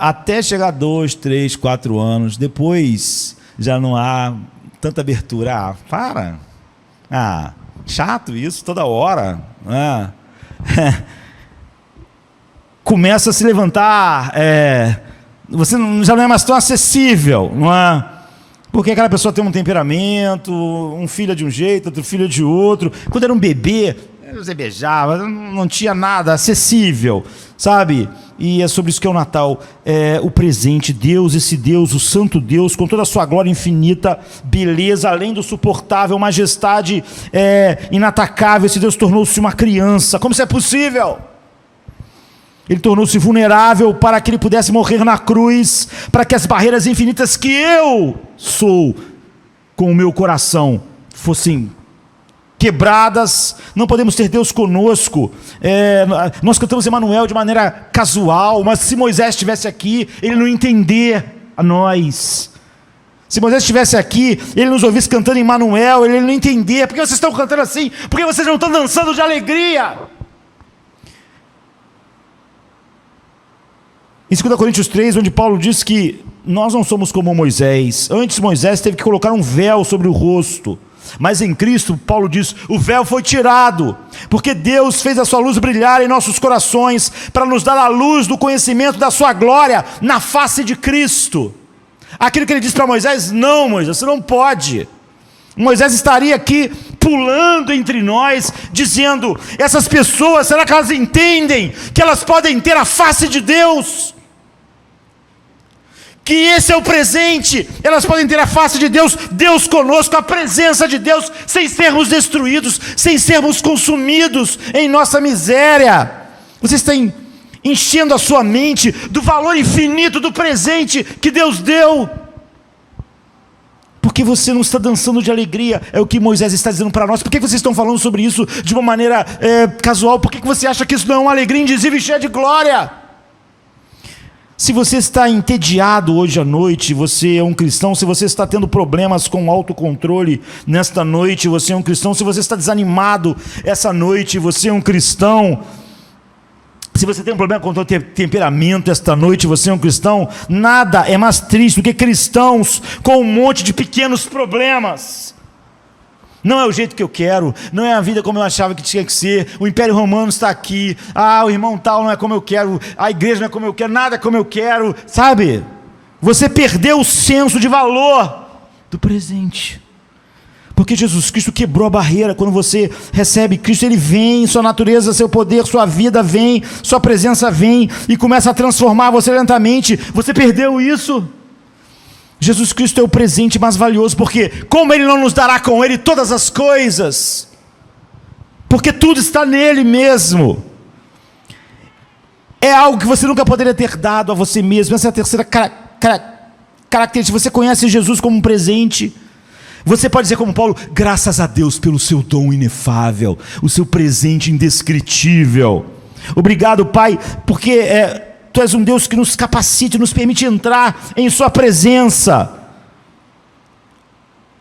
Até chegar a 2, 3, 4 anos. Depois já não há tanta abertura. Chato isso toda hora, né? Começa a se levantar, você já não é mais tão acessível, não é? Porque aquela pessoa tem um temperamento, um filho é de um jeito, outro filho é de outro. Quando era um bebê, você beijava, não tinha nada acessível, sabe? E é sobre isso que é o Natal, o presente, Deus, esse Deus, o santo Deus, com toda a sua glória infinita, beleza, além do suportável, majestade inatacável. Esse Deus tornou-se uma criança. Como isso é possível? Ele tornou-se vulnerável para que ele pudesse morrer na cruz, para que as barreiras infinitas que eu sou com o meu coração fossem quebradas. Não podemos ter Deus conosco. Nós cantamos Emanuel de maneira casual, mas se Moisés estivesse aqui, ele não ia entender a nós. Se Moisés estivesse aqui, ele nos ouvisse cantando Emanuel, ele não ia entender. Por que vocês estão cantando assim? Por que vocês não estão dançando de alegria? Em 2 Coríntios 3, onde Paulo diz que nós não somos como Moisés. Antes Moisés teve que colocar um véu sobre o rosto, mas em Cristo, Paulo diz, o véu foi tirado, porque Deus fez a sua luz brilhar em nossos corações, para nos dar a luz do conhecimento da sua glória na face de Cristo. Aquilo que ele disse para Moisés: não, Moisés, você não pode. Moisés estaria aqui pulando entre nós, dizendo: essas pessoas, será que elas entendem que elas podem ter a face de Deus? que esse é o presente. Elas podem ter a face de Deus, Deus conosco, a presença de Deus, sem sermos destruídos, sem sermos consumidos em nossa miséria. Você está enchendo a sua mente do valor infinito do presente que Deus deu. Porque você não está dançando de alegria, é o que Moisés está dizendo para nós. Por que vocês estão falando sobre isso de uma maneira casual? Por que você acha que isso não é uma alegria indizível e cheia de glória? Se você está entediado hoje à noite, você é um cristão. Se você está tendo problemas com autocontrole nesta noite, você é um cristão. Se você está desanimado essa noite, você é um cristão. Se você tem um problema com o seu temperamento esta noite, você é um cristão. Nada é mais triste do que cristãos com um monte de pequenos problemas. Não é o jeito que eu quero, não é a vida como eu achava que tinha que ser, o Império Romano está aqui, o irmão tal não é como eu quero, a igreja não é como eu quero, nada é como eu quero, sabe? Você perdeu o senso de valor do presente. Porque Jesus Cristo quebrou a barreira. Quando você recebe Cristo, Ele vem, sua natureza, seu poder, sua vida vem, sua presença vem e começa a transformar você lentamente. Você perdeu isso. Jesus Cristo é o presente mais valioso, porque como Ele não nos dará com Ele todas as coisas? Porque tudo está nele mesmo. É algo que você nunca poderia ter dado a você mesmo. Essa é a terceira característica. Você conhece Jesus como um presente. Você pode dizer como Paulo: graças a Deus pelo seu dom inefável, o seu presente indescritível. Obrigado, Pai, porque Tu és um Deus que nos capacita, nos permite entrar em sua presença.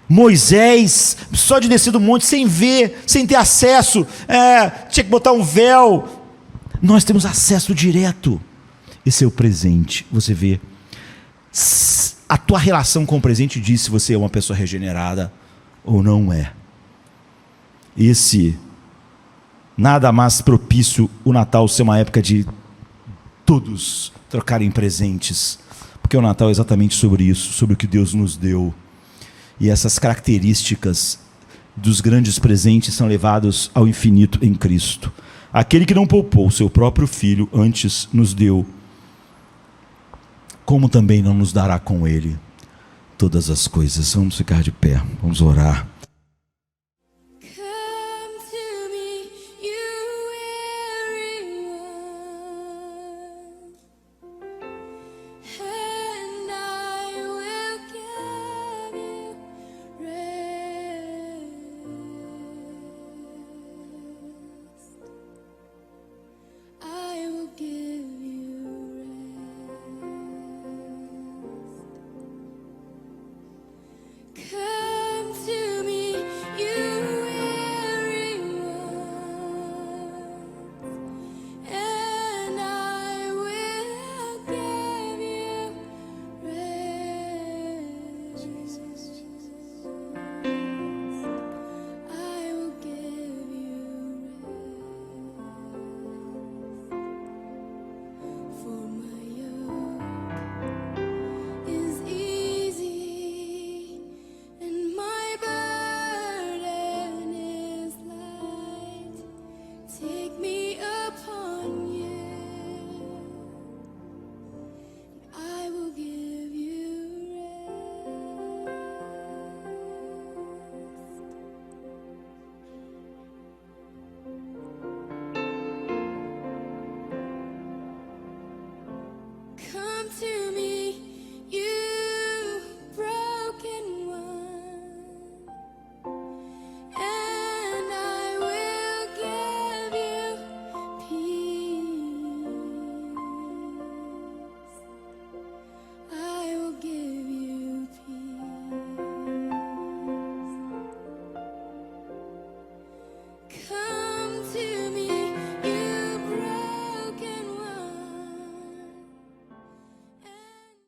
Moisés, só de descer do monte, sem ver, sem ter acesso, tinha que botar um véu. Nós temos acesso direto. Esse é o presente. Você vê, a tua relação com o presente diz se você é uma pessoa regenerada ou não é. Nada mais propício o Natal ser uma época de todos trocarem presentes, porque o Natal é exatamente sobre isso, sobre o que Deus nos deu. E essas características dos grandes presentes são levados ao infinito em Cristo. Aquele que não poupou o seu próprio Filho, antes nos deu, como também não nos dará com Ele todas as coisas. Vamos ficar de pé, vamos orar.